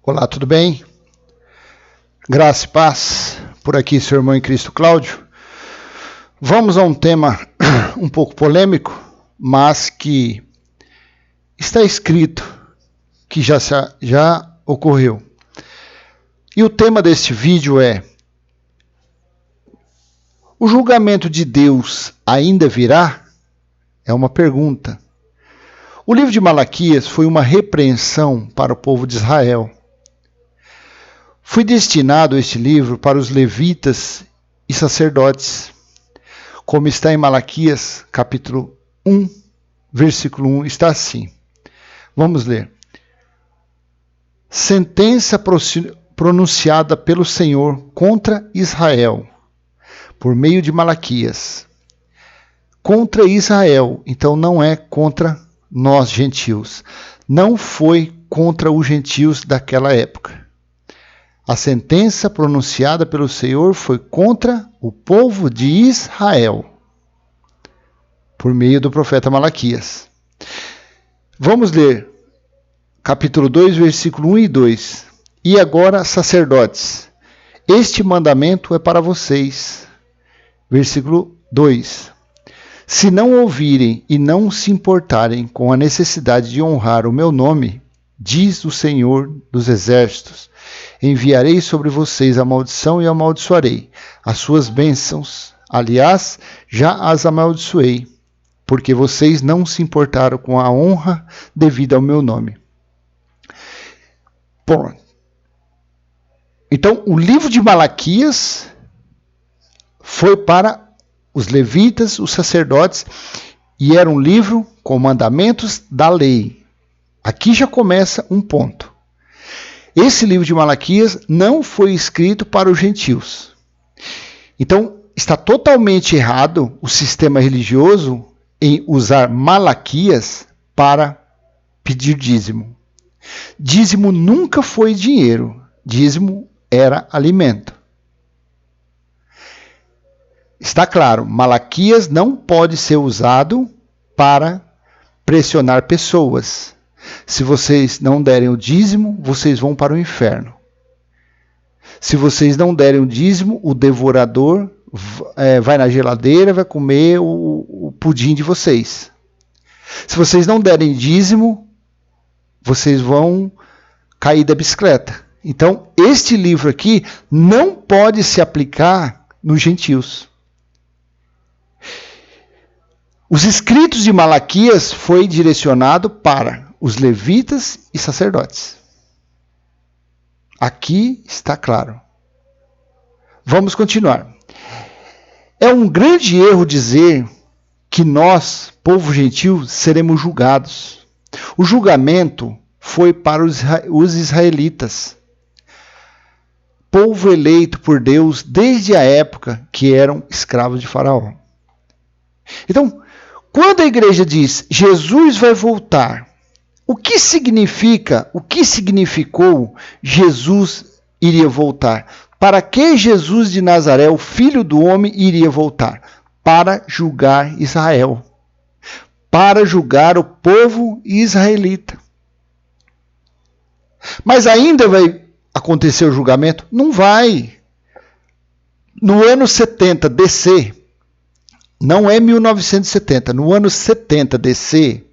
Olá, tudo bem? Graça e paz. Por aqui, seu irmão em Cristo Cláudio. Vamos a um tema um pouco polêmico, mas que está escrito, que já ocorreu. E o tema deste vídeo é: o julgamento de Deus ainda virá? É uma pergunta. O livro de Malaquias foi uma repreensão para o povo de Israel. Foi destinado este livro para os levitas e sacerdotes, como está em Malaquias, capítulo 1, versículo 1, está assim. Vamos ler. Sentença pronunciada pelo Senhor contra Israel, por meio de Malaquias. Contra Israel, então não é contra nós, gentios. Não foi contra os gentios daquela época. A sentença pronunciada pelo Senhor foi contra o povo de Israel, por meio do profeta Malaquias. Vamos ler capítulo 2, versículo 1 e 2. E agora, sacerdotes, este mandamento é para vocês. Versículo 2. Se não ouvirem e não se importarem com a necessidade de honrar o meu nome, diz o Senhor dos Exércitos, enviarei sobre vocês a maldição e amaldiçoarei as suas bênçãos. Aliás, já as amaldiçoei, porque vocês não se importaram com a honra devida ao meu nome. Bom, então o livro de Malaquias foi para os levitas, os sacerdotes, e era um livro com mandamentos da lei. Aqui já começa um ponto. Esse livro de Malaquias não foi escrito para os gentios. Então, está totalmente errado o sistema religioso em usar Malaquias para pedir dízimo. Dízimo nunca foi dinheiro. Dízimo era alimento. Está claro, Malaquias não pode ser usado para pressionar pessoas. Se vocês não derem o dízimo, vocês vão para o inferno. Se vocês não derem o dízimo, o devorador vai na geladeira, vai comer o pudim de vocês. Se vocês não derem dízimo, vocês vão cair da bicicleta. Então, este livro aqui não pode se aplicar nos gentios. Os escritos de Malaquias foi direcionado para os levitas e sacerdotes. Aqui está claro. Vamos continuar. É um grande erro dizer que nós, povo gentil, seremos julgados. O julgamento foi para os israelitas, povo eleito por Deus desde a época que eram escravos de Faraó. Então, quando a igreja diz Jesus vai voltar, o que significou Jesus iria voltar? Para que Jesus de Nazaré, o Filho do Homem, iria voltar? Para julgar Israel. Para julgar o povo israelita. Mas ainda vai acontecer o julgamento? Não vai. No ano 70 DC, não é 1970, no ano 70 DC,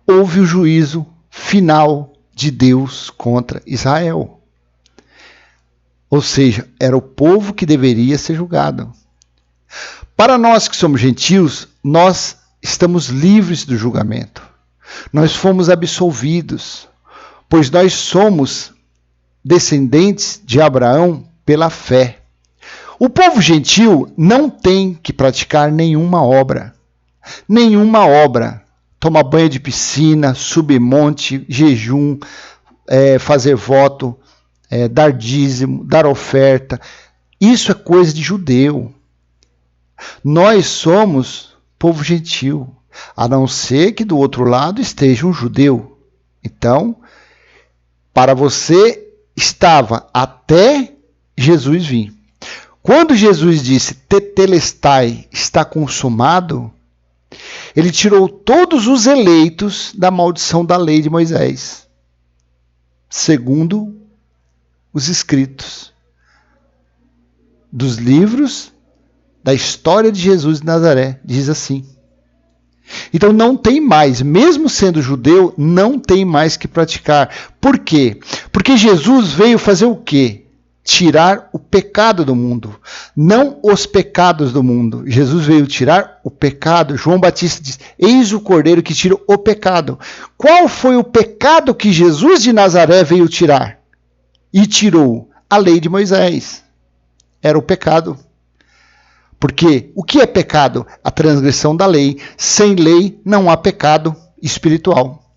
houve o juízo final de Deus contra Israel. Ou seja, era o povo que deveria ser julgado. Para nós que somos gentios, nós estamos livres do julgamento. Nós fomos absolvidos, pois nós somos descendentes de Abraão pela fé. O povo gentil não tem que praticar nenhuma obra. Nenhuma obra. Tomar banho de piscina, subir monte, jejum, fazer voto, dar dízimo, dar oferta. Isso é coisa de judeu. Nós somos povo gentil, a não ser que do outro lado esteja um judeu. Então, para você estava até Jesus vir. Quando Jesus disse, tetelestai, está consumado, ele tirou todos os eleitos da maldição da lei de Moisés. segundo os escritos dos livros da história de Jesus de Nazaré. Diz assim. Então não tem mais, mesmo sendo judeu, não tem mais que praticar. Por quê? Porque Jesus veio fazer o quê? Tirar o pecado do mundo, não os pecados do mundo. Jesus veio tirar o pecado. João Batista diz, eis o Cordeiro que tira o pecado. Qual foi o pecado que Jesus de Nazaré veio tirar? E tirou a lei de Moisés. Era o pecado. Porque o que é pecado? A transgressão da lei. Sem lei não há pecado espiritual.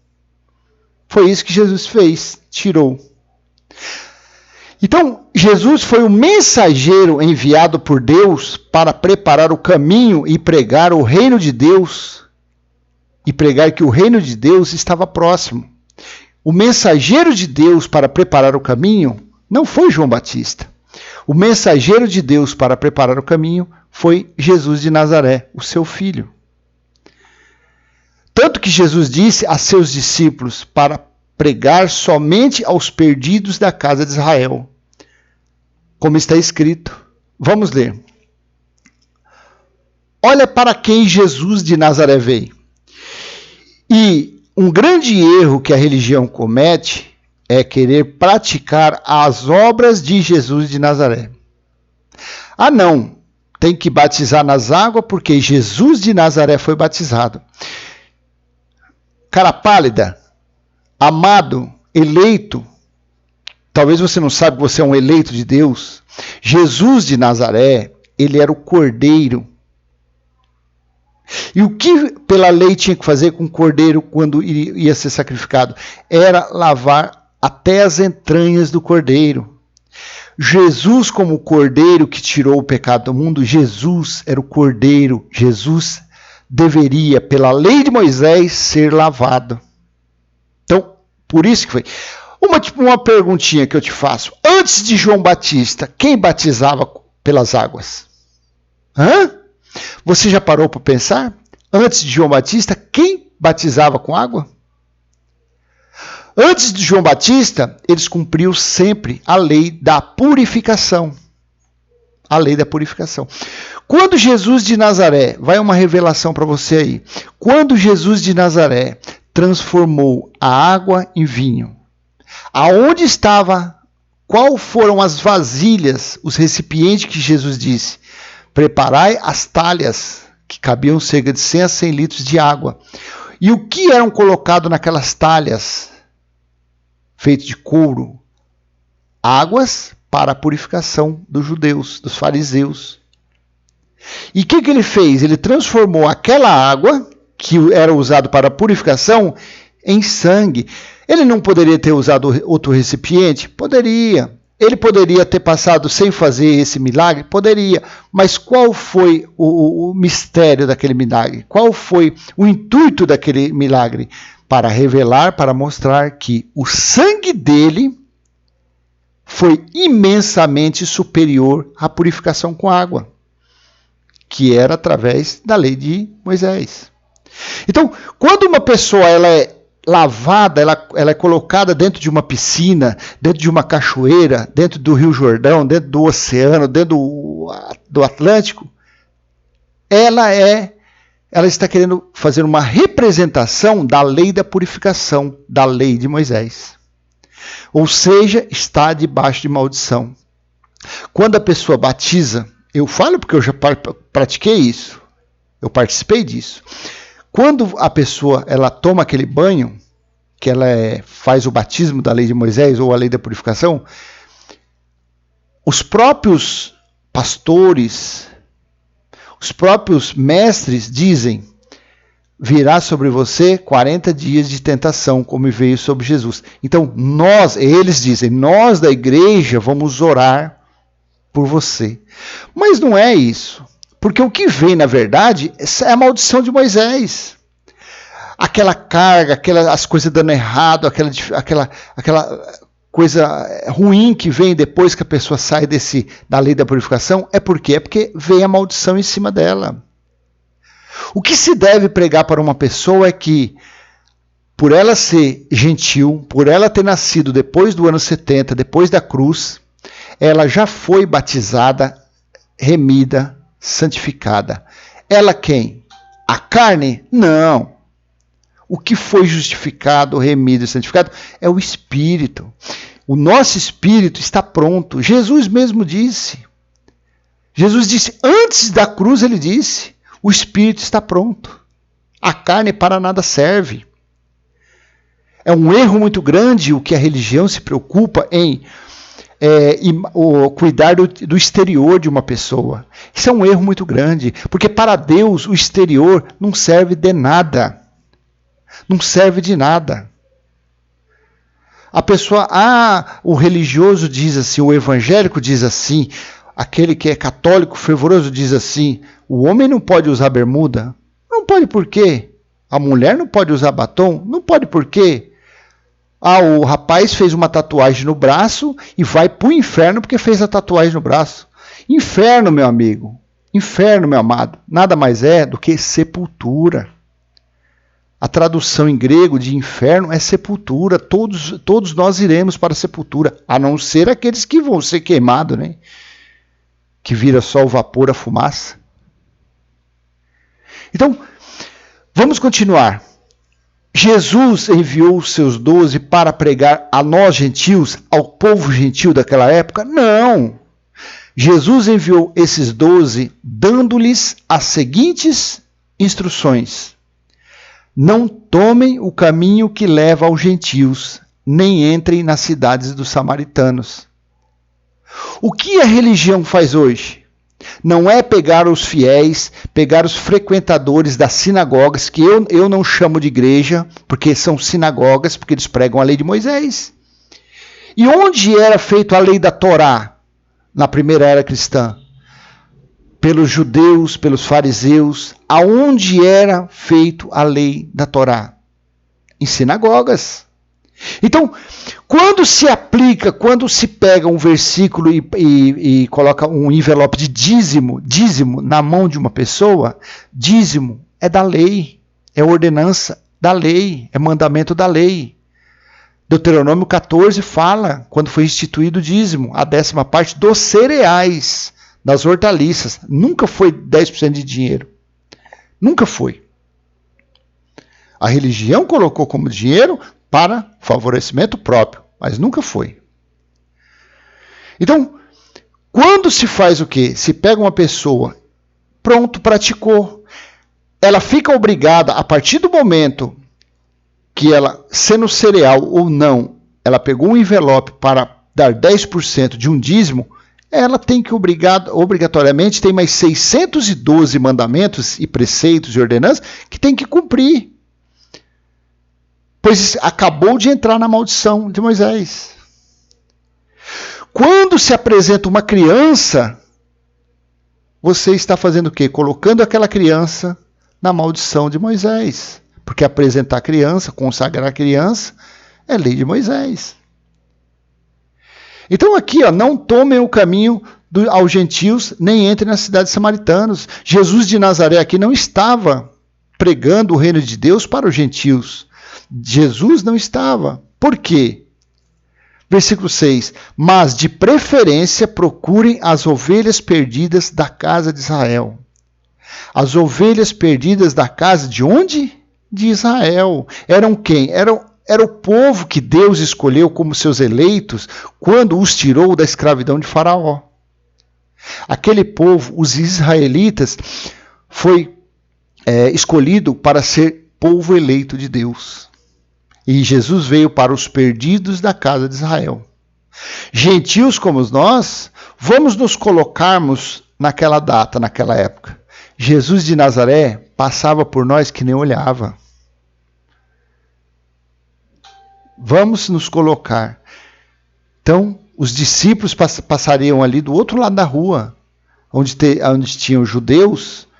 Foi isso que Jesus fez, tirou. Então, Jesus foi o mensageiro enviado por Deus para preparar o caminho e pregar o reino de Deus, e pregar que o reino de Deus estava próximo. O mensageiro de Deus para preparar o caminho não foi João Batista. O mensageiro de Deus para preparar o caminho foi Jesus de Nazaré, o seu filho. Tanto que Jesus disse a seus discípulos para pregar somente aos perdidos da casa de Israel. Como está escrito. Vamos ler. Olha para quem Jesus de Nazaré veio. E um grande erro que a religião comete é querer praticar as obras de Jesus de Nazaré. Ah, não. Tem que batizar nas águas porque Jesus de Nazaré foi batizado. Cara pálida, amado, eleito. Talvez você não saiba que você é um eleito de Deus. Jesus de Nazaré, ele era o cordeiro. E o que pela lei tinha que fazer com o cordeiro quando ia ser sacrificado? Era lavar até as entranhas do cordeiro. Jesus, como o cordeiro que tirou o pecado do mundo, Jesus era o cordeiro. Jesus deveria, pela lei de Moisés, ser lavado. Então, por isso que foi. Uma perguntinha que eu te faço. Antes de João Batista, quem batizava pelas águas? Você já parou para pensar? Antes de João Batista, quem batizava com água? Antes de João Batista, eles cumpriam sempre a lei da purificação. A lei da purificação. Quando Jesus de Nazaré, vai uma revelação para você aí. Quando Jesus de Nazaré transformou a água em vinho, aonde estava, qual foram as vasilhas, os recipientes que Jesus disse? Preparai as talhas, que cabiam cerca de 100 a 100 litros de água. E o que eram colocados naquelas talhas? Feito de couro. Águas para a purificação dos judeus, dos fariseus. E o que ele fez? Ele transformou aquela água, que era usada para a purificação, em sangue. Ele não poderia ter usado outro recipiente? Poderia. Ele poderia ter passado sem fazer esse milagre? Poderia. Mas qual foi o mistério daquele milagre? Qual foi o intuito daquele milagre? Para revelar, para mostrar que o sangue dele foi imensamente superior à purificação com água, que era através da lei de Moisés. Então, quando uma pessoa ela é lavada, ela é colocada dentro de uma piscina, dentro de uma cachoeira, dentro do Rio Jordão, dentro do oceano, dentro do Atlântico, ela está querendo fazer uma representação da lei da purificação, da lei de Moisés. Ou seja, está debaixo de maldição. Quando a pessoa batiza, eu falo porque eu já pratiquei isso, eu participei disso. Quando a pessoa ela toma aquele banho, que ela faz o batismo da lei de Moisés ou a lei da purificação, os próprios pastores, os próprios mestres dizem, virá sobre você 40 dias de tentação, como veio sobre Jesus. Então, eles dizem, nós da igreja vamos orar por você. Mas não é isso. Porque o que vem, na verdade, é a maldição de Moisés. Aquela carga, as coisas dando errado, aquela coisa ruim que vem depois que a pessoa sai da lei da purificação, é por quê? É porque vem a maldição em cima dela. O que se deve pregar para uma pessoa é que por ela ser gentil, por ela ter nascido depois do ano 70, depois da cruz, ela já foi batizada, remida, santificada. Ela quem? A carne? Não. O que foi justificado, remido e santificado é o Espírito. O nosso Espírito está pronto. Jesus mesmo disse. Jesus disse, antes da cruz ele disse, o Espírito está pronto. A carne para nada serve. É um erro muito grande o que a religião se preocupa em cuidar do exterior de uma pessoa. Isso é um erro muito grande, porque para Deus o exterior não serve de nada. Não serve de nada. A pessoa, o religioso diz assim, o evangélico diz assim, aquele que é católico fervoroso diz assim, o homem não pode usar bermuda? Não pode por quê? A mulher não pode usar batom? Não pode por quê? O rapaz fez uma tatuagem no braço e vai para o inferno porque fez a tatuagem no braço. Inferno, meu amigo. Inferno, meu amado. Nada mais é do que sepultura. A tradução em grego de inferno é sepultura. Todos nós iremos para a sepultura, a não ser aqueles que vão ser queimados, né? Que vira só o vapor, a fumaça. Então, vamos continuar. Jesus enviou os seus 12 para pregar a nós gentios, ao povo gentil daquela época? Não. Jesus enviou esses 12 dando-lhes as seguintes instruções. Não tomem o caminho que leva aos gentios, nem entrem nas cidades dos samaritanos. O que a religião faz hoje? Não é pegar os fiéis, pegar os frequentadores das sinagogas, que eu não chamo de igreja, porque são sinagogas, porque eles pregam a lei de Moisés. E onde era feita a lei da Torá, na primeira era cristã? Pelos judeus, pelos fariseus. Aonde era feita a lei da Torá? Em sinagogas. Então, quando se aplica, quando se pega um versículo e coloca um envelope de dízimo na mão de uma pessoa, dízimo é da lei, é ordenança da lei, é mandamento da lei. Deuteronômio 14 fala, quando foi instituído o dízimo, a 10ª parte dos cereais, das hortaliças. Nunca foi 10% de dinheiro. Nunca foi. A religião colocou como dinheiro para favorecimento próprio, mas nunca foi. Então, quando se faz o quê? Se pega uma pessoa, pronto, praticou. Ela fica obrigada, a partir do momento que ela, sendo cereal ou não, ela pegou um envelope para dar 10% de um dízimo, ela tem que obrigatoriamente, tem mais 612 mandamentos e preceitos e ordenanças que tem que cumprir. Pois acabou de entrar na maldição de Moisés. Quando se apresenta uma criança, você está fazendo o quê? Colocando aquela criança na maldição de Moisés. Porque apresentar a criança, consagrar a criança, é lei de Moisés. Então aqui, não tomem o caminho aos gentios, nem entrem nas cidades samaritanas. Jesus de Nazaré aqui não estava pregando o reino de Deus para os gentios. Jesus não estava. Por quê? Versículo 6. Mas de preferência procurem as ovelhas perdidas da casa de Israel. As ovelhas perdidas da casa de onde? De Israel. Eram quem? Era o povo que Deus escolheu como seus eleitos quando os tirou da escravidão de Faraó. Aquele povo, os israelitas, foi escolhido para ser povo eleito de Deus. E Jesus veio para os perdidos da casa de Israel. Gentios como nós, vamos nos colocarmos naquela data, naquela época. Jesus de Nazaré passava por nós que nem olhava. Vamos nos colocar. Então, os discípulos passariam ali do outro lado da rua, onde tinham judeus,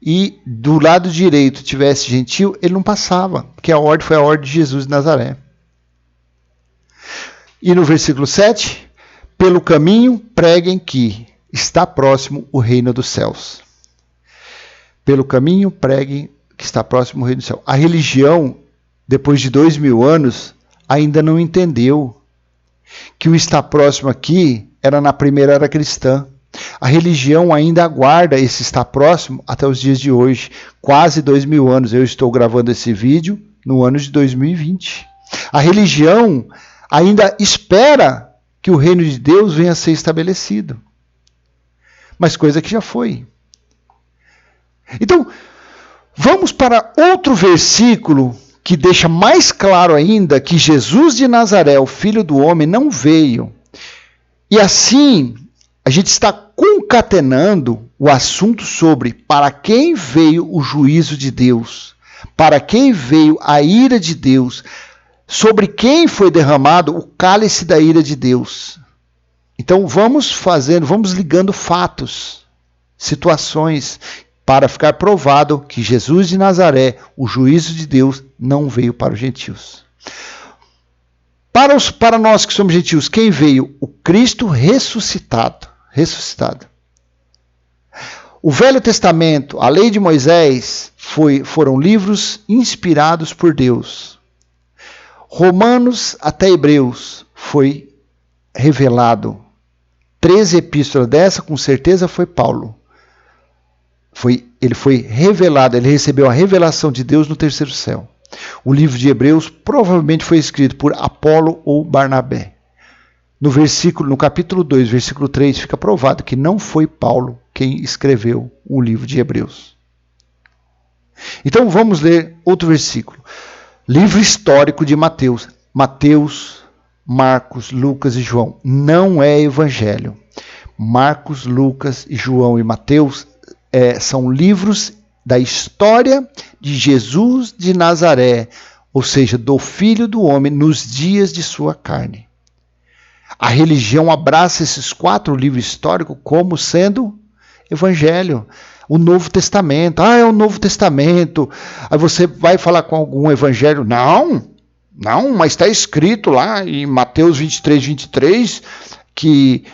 e do lado direito tivesse gentio, ele não passava, porque a ordem foi a ordem de Jesus de Nazaré. E no versículo 7, pelo caminho preguem que está próximo o reino dos céus. Pelo caminho preguem que está próximo o reino dos céus. A religião depois de 2000 anos, ainda não entendeu que o está próximo aqui era na primeira era cristã. A religião ainda aguarda esse estar próximo até os dias de hoje, quase 2000 anos. Eu estou gravando esse vídeo no ano de 2020. A religião ainda espera que o reino de Deus venha a ser estabelecido. Mas coisa que já foi. Então, vamos para outro versículo que deixa mais claro ainda que Jesus de Nazaré, o Filho do Homem, não veio. E assim, a gente está concatenando o assunto sobre para quem veio o juízo de Deus, para quem veio a ira de Deus, sobre quem foi derramado o cálice da ira de Deus. Então vamos ligando fatos, situações, para ficar provado que Jesus de Nazaré, o juízo de Deus, não veio para os gentios. Para nós que somos gentios, quem veio? O Cristo ressuscitado. O Velho Testamento, a lei de Moisés, foram livros inspirados por Deus. Romanos até Hebreus foi revelado. 13 epístolas dessa, com certeza, foi Paulo. Ele foi revelado, ele recebeu a revelação de Deus no terceiro céu. O livro de Hebreus provavelmente foi escrito por Apolo ou Barnabé. No capítulo 2, versículo 3, fica provado que não foi Paulo quem escreveu o livro de Hebreus. Então vamos ler outro versículo. Livro histórico de Mateus. Mateus, Marcos, Lucas e João. Não é evangelho. Marcos, Lucas, João e Mateus são livros da história de Jesus de Nazaré, ou seja, do Filho do Homem nos dias de sua carne. A religião abraça esses 4 livros históricos como sendo evangelho. O Novo Testamento. É o Novo Testamento. Aí você vai falar com algum evangelho. Não, mas está escrito lá em Mateus 23, que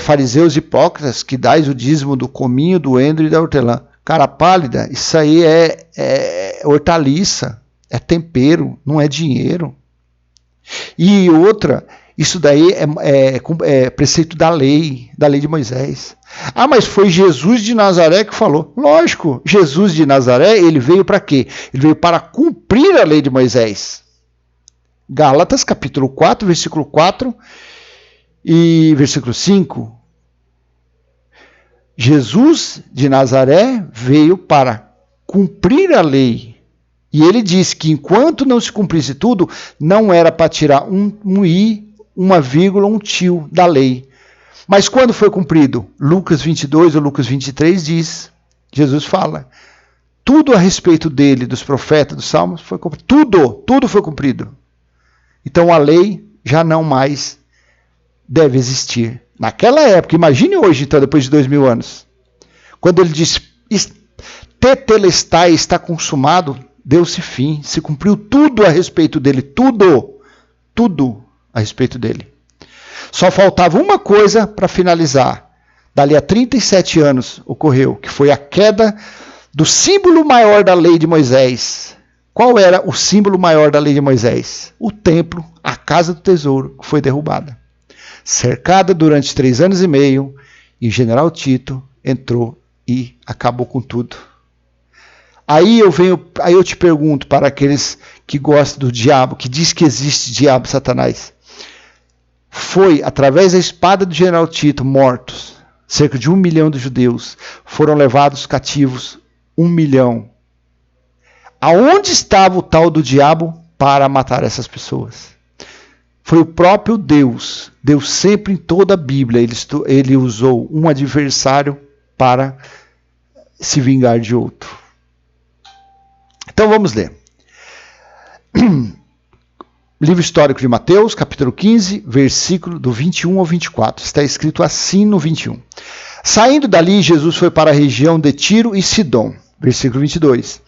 fariseus hipócritas, que dais o dízimo do cominho, do endro e da hortelã. Cara pálida, isso aí é hortaliça, é tempero, não é dinheiro. E outra, isso daí é preceito da lei de Moisés. Mas foi Jesus de Nazaré que falou. Lógico, Jesus de Nazaré, ele veio para quê? Ele veio para cumprir a lei de Moisés. Gálatas, capítulo 4, versículo 4 e versículo 5. Jesus de Nazaré veio para cumprir a lei. E ele disse que enquanto não se cumprisse tudo, não era para tirar um i, uma vírgula, um tio da lei. Mas quando foi cumprido? Lucas 22 ou Lucas 23 diz, Jesus fala, tudo a respeito dele, dos profetas, dos salmos, foi cumprido. Tudo foi cumprido. Então a lei já não mais deve existir. Naquela época, imagine hoje, então, depois de 2000 anos. Quando ele diz, tetelestai, está consumado, deu-se fim, se cumpriu tudo a respeito dele, tudo a respeito dele. Só faltava uma coisa para finalizar. Dali a 37 anos ocorreu, que foi a queda do símbolo maior da lei de Moisés. Qual era o símbolo maior da lei de Moisés? O templo, a casa do tesouro, que foi derrubada. Cercada durante 3 anos e meio, e o general Tito entrou e acabou com tudo. Aí eu te pergunto, para aqueles que gostam do diabo, que diz que existe diabo, Satanás, foi através da espada do general Tito mortos, cerca de 1 milhão de judeus, foram levados cativos 1 milhão. Aonde estava o tal do diabo para matar essas pessoas? Foi o próprio Deus. Deus sempre em toda a Bíblia, ele usou um adversário para se vingar de outro. Então vamos ler. Livro histórico de Mateus, capítulo 15, versículo do 21 ao 24. Está escrito assim no 21. Saindo dali, Jesus foi para a região de Tiro e Sidom. Versículo 22.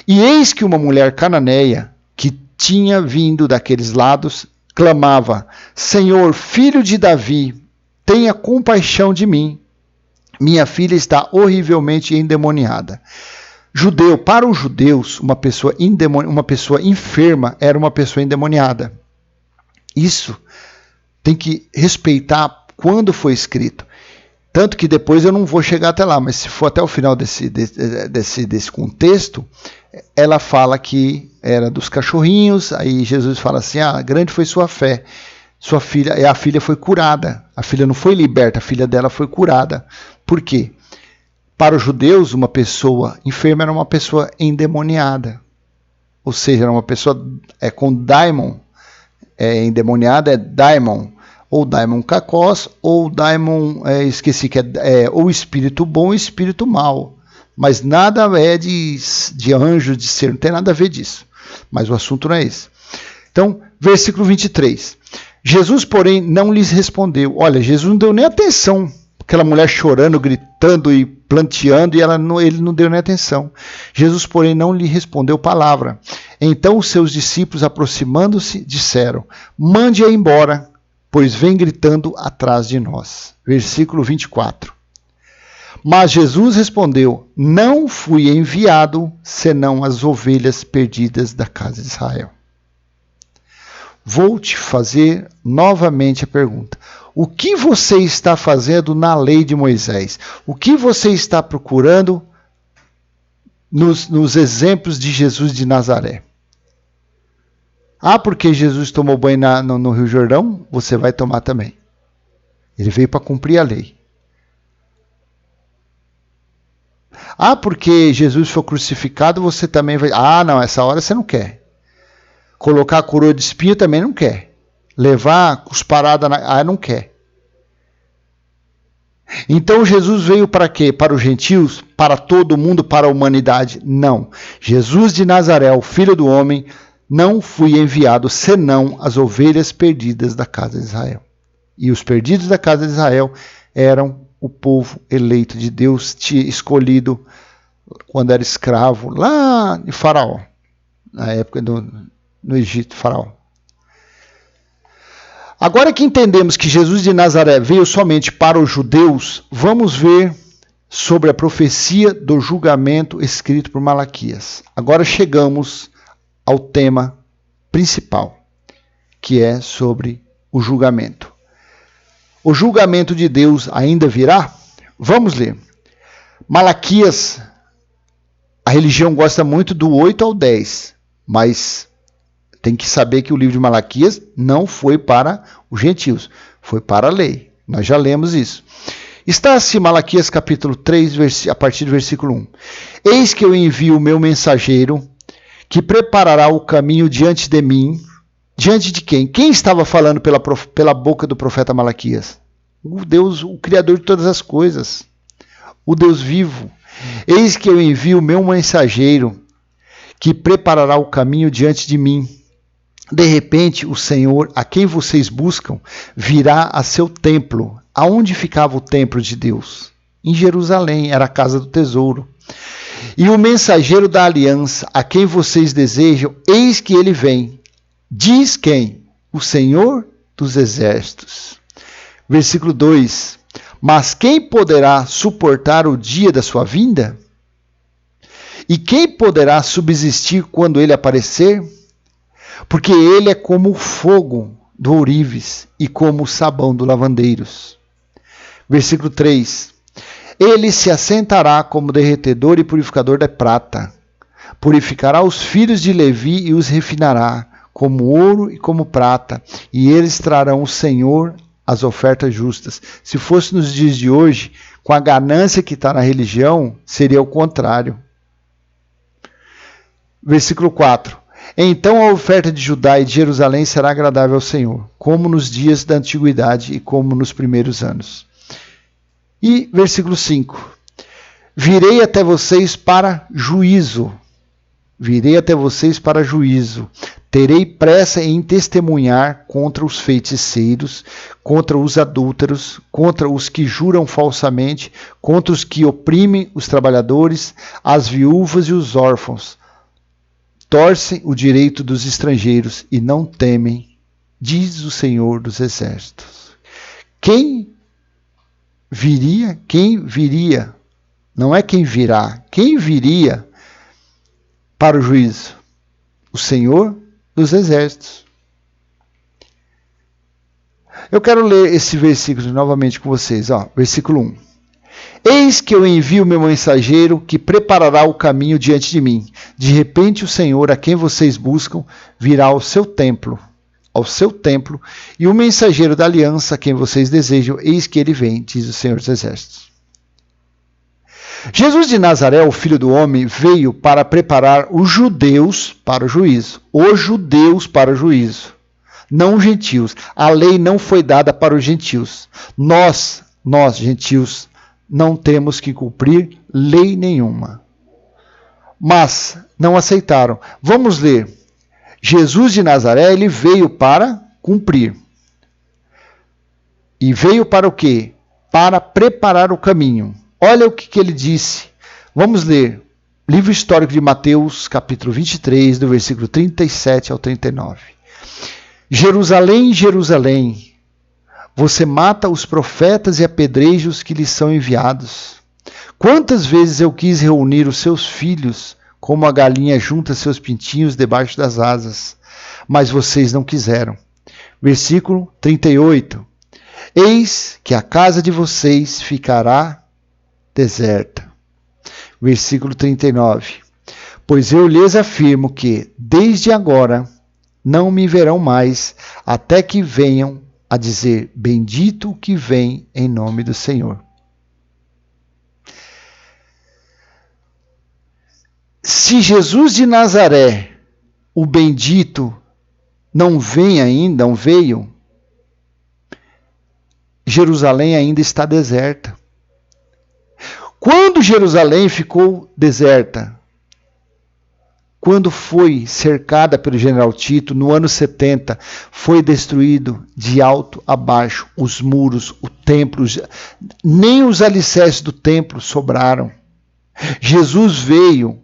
E eis que uma mulher cananeia, que tinha vindo daqueles lados, clamava, Senhor, filho de Davi, tenha compaixão de mim. Minha filha está horrivelmente endemoniada. Para os judeus, uma pessoa enferma era uma pessoa endemoniada. Isso tem que respeitar quando foi escrito. Tanto que depois eu não vou chegar até lá, mas se for até o final desse contexto, ela fala que era dos cachorrinhos, aí Jesus fala assim, grande foi sua fé, sua filha, a filha foi curada, a filha não foi liberta, a filha dela foi curada. Por quê? Para os judeus, uma pessoa enferma era uma pessoa endemoniada, ou seja, era uma pessoa com daimon, endemoniada é daimon, ou daimon kakos, ou daimon, esqueci que é ou espírito bom ou espírito mau, mas nada é de anjo, de ser, não tem nada a ver disso, mas o assunto não é esse. Então, versículo 23, Jesus, porém, não lhes respondeu. Olha, Jesus não deu nem atenção, aquela mulher chorando, gritando e planteando, e ele não deu nem atenção. Jesus, porém, não lhe respondeu palavra. Então os seus discípulos, aproximando-se, disseram, mande-a embora, pois vem gritando atrás de nós. Versículo 24. Mas Jesus respondeu, não fui enviado, senão as ovelhas perdidas da casa de Israel. Vou te fazer novamente a pergunta. O que você está fazendo na lei de Moisés? O que você está procurando nos exemplos de Jesus de Nazaré? Porque Jesus tomou banho no Rio Jordão? Você vai tomar também. Ele veio para cumprir a lei. Porque Jesus foi crucificado, você também vai... não, essa hora você não quer. Colocar a coroa de espinho também não quer. Levar cusparada não quer. Então Jesus veio para quê? Para os gentios? Para todo mundo? Para a humanidade? Não. Jesus de Nazaré, o Filho do Homem, não fui enviado senão as ovelhas perdidas da casa de Israel. E os perdidos da casa de Israel eram o povo eleito de Deus, escolhido quando era escravo lá em Faraó, na época no Egito, Faraó. Agora que entendemos que Jesus de Nazaré veio somente para os judeus, vamos ver sobre a profecia do julgamento escrito por Malaquias. Agora chegamos ao tema principal, que é sobre o julgamento. O julgamento de Deus ainda virá? Vamos ler. Malaquias, a religião gosta muito do 8 ao 10, mas tem que saber que o livro de Malaquias não foi para os gentios, foi para a lei. Nós já lemos isso. Está assim Malaquias capítulo 3, a partir do versículo 1. Eis que eu envio o meu mensageiro, que preparará o caminho diante de mim. Diante de quem? Quem estava falando pela boca do profeta Malaquias? O Deus, o Criador de todas as coisas. O Deus vivo. Eis que eu envio o meu mensageiro, que preparará o caminho diante de mim. De repente, o Senhor, a quem vocês buscam, virá a seu templo. Aonde ficava o templo de Deus? Em Jerusalém, era a casa do tesouro. E o mensageiro da aliança, a quem vocês desejam, eis que ele vem. Diz quem? O Senhor dos exércitos. Versículo 2. Mas quem poderá suportar o dia da sua vinda? E quem poderá subsistir quando ele aparecer? Porque ele é como o fogo do ourives e como o sabão do lavandeiros. Versículo 3. Ele se assentará como derretedor e purificador de prata. Purificará os filhos de Levi e os refinará, como ouro e como prata. E eles trarão o Senhor as ofertas justas. Se fosse nos dias de hoje, com a ganância que está na religião, seria o contrário. Versículo 4. Então a oferta de Judá e de Jerusalém será agradável ao Senhor, como nos dias da antiguidade e como nos primeiros anos. E versículo 5. Virei até vocês para juízo. Virei até vocês para juízo. Terei pressa em testemunhar contra os feiticeiros, contra os adúlteros, contra os que juram falsamente, contra os que oprimem os trabalhadores, as viúvas e os órfãos. Torcem o direito dos estrangeiros e não temem, diz o Senhor dos Exércitos. Quem viria? Quem viria? Não é quem virá. Quem viria para o juízo? O Senhor dos Exércitos. Eu quero ler esse versículo novamente com vocês. Versículo 1. Eis que eu envio meu mensageiro que preparará o caminho diante de mim. De repente o Senhor, a quem vocês buscam, virá ao seu templo, e o mensageiro da aliança a quem vocês desejam, eis que ele vem, diz o Senhor dos Exércitos. Jesus de Nazaré, o Filho do Homem, veio para preparar os judeus para o juízo. Os judeus para o juízo. Não os gentios. A lei não foi dada para os gentios. Nós, gentios, não temos que cumprir lei nenhuma. Mas não aceitaram. Vamos ler. Jesus de Nazaré, ele veio para cumprir. E veio para o quê? Para preparar o caminho. Olha o que ele disse. Vamos ler. Livro histórico de Mateus, capítulo 23, do versículo 37 ao 39. Jerusalém, Jerusalém, você mata os profetas e apedreja os que lhes são enviados. Quantas vezes eu quis reunir os seus filhos, como a galinha junta seus pintinhos debaixo das asas, mas vocês não quiseram. Versículo 38. Eis que a casa de vocês ficará deserta. Versículo 39. Pois eu lhes afirmo que, desde agora, não me verão mais, até que venham a dizer, bendito o que vem em nome do Senhor. Se Jesus de Nazaré, o bendito, não vem ainda, não veio, Jerusalém ainda está deserta. Quando Jerusalém ficou deserta? Quando foi cercada pelo general Tito, no ano 70, foi destruído de alto a baixo os muros, o templo, nem os alicerces do templo sobraram. Jesus veio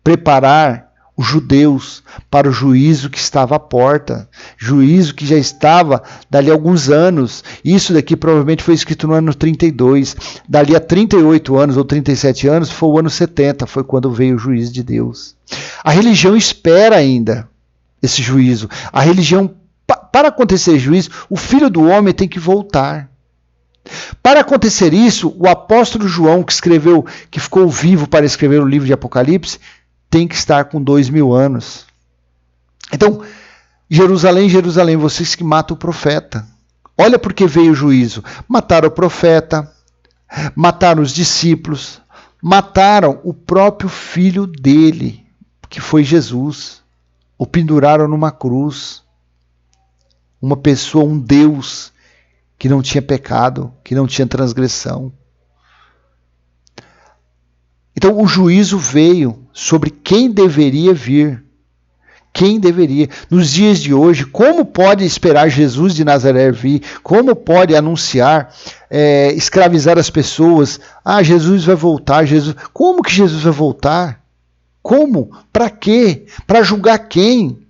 preparar os judeus para o juízo que estava à porta, juízo que já estava dali a alguns anos. Isso daqui provavelmente foi escrito no ano 32. Dali a 38 anos ou 37 anos foi o ano 70, foi quando veio o juízo de Deus. A religião espera ainda esse juízo. A religião, para acontecer juízo, o Filho do Homem tem que voltar. Para acontecer isso, o apóstolo João, que ficou vivo para escrever o livro de Apocalipse, tem que estar com 2000 anos. Então, Jerusalém, Jerusalém, vocês que matam o profeta. Olha porque veio o juízo. Mataram o profeta, mataram os discípulos, mataram o próprio filho dele, que foi Jesus. O penduraram numa cruz. Uma pessoa, um Deus, que não tinha pecado, que não tinha transgressão. Então o juízo veio sobre quem deveria vir. Quem deveria. Nos dias de hoje, como pode esperar Jesus de Nazaré vir? Como pode anunciar, escravizar as pessoas? Jesus vai voltar. Como que Jesus vai voltar? Como? Para quê? Para julgar quem?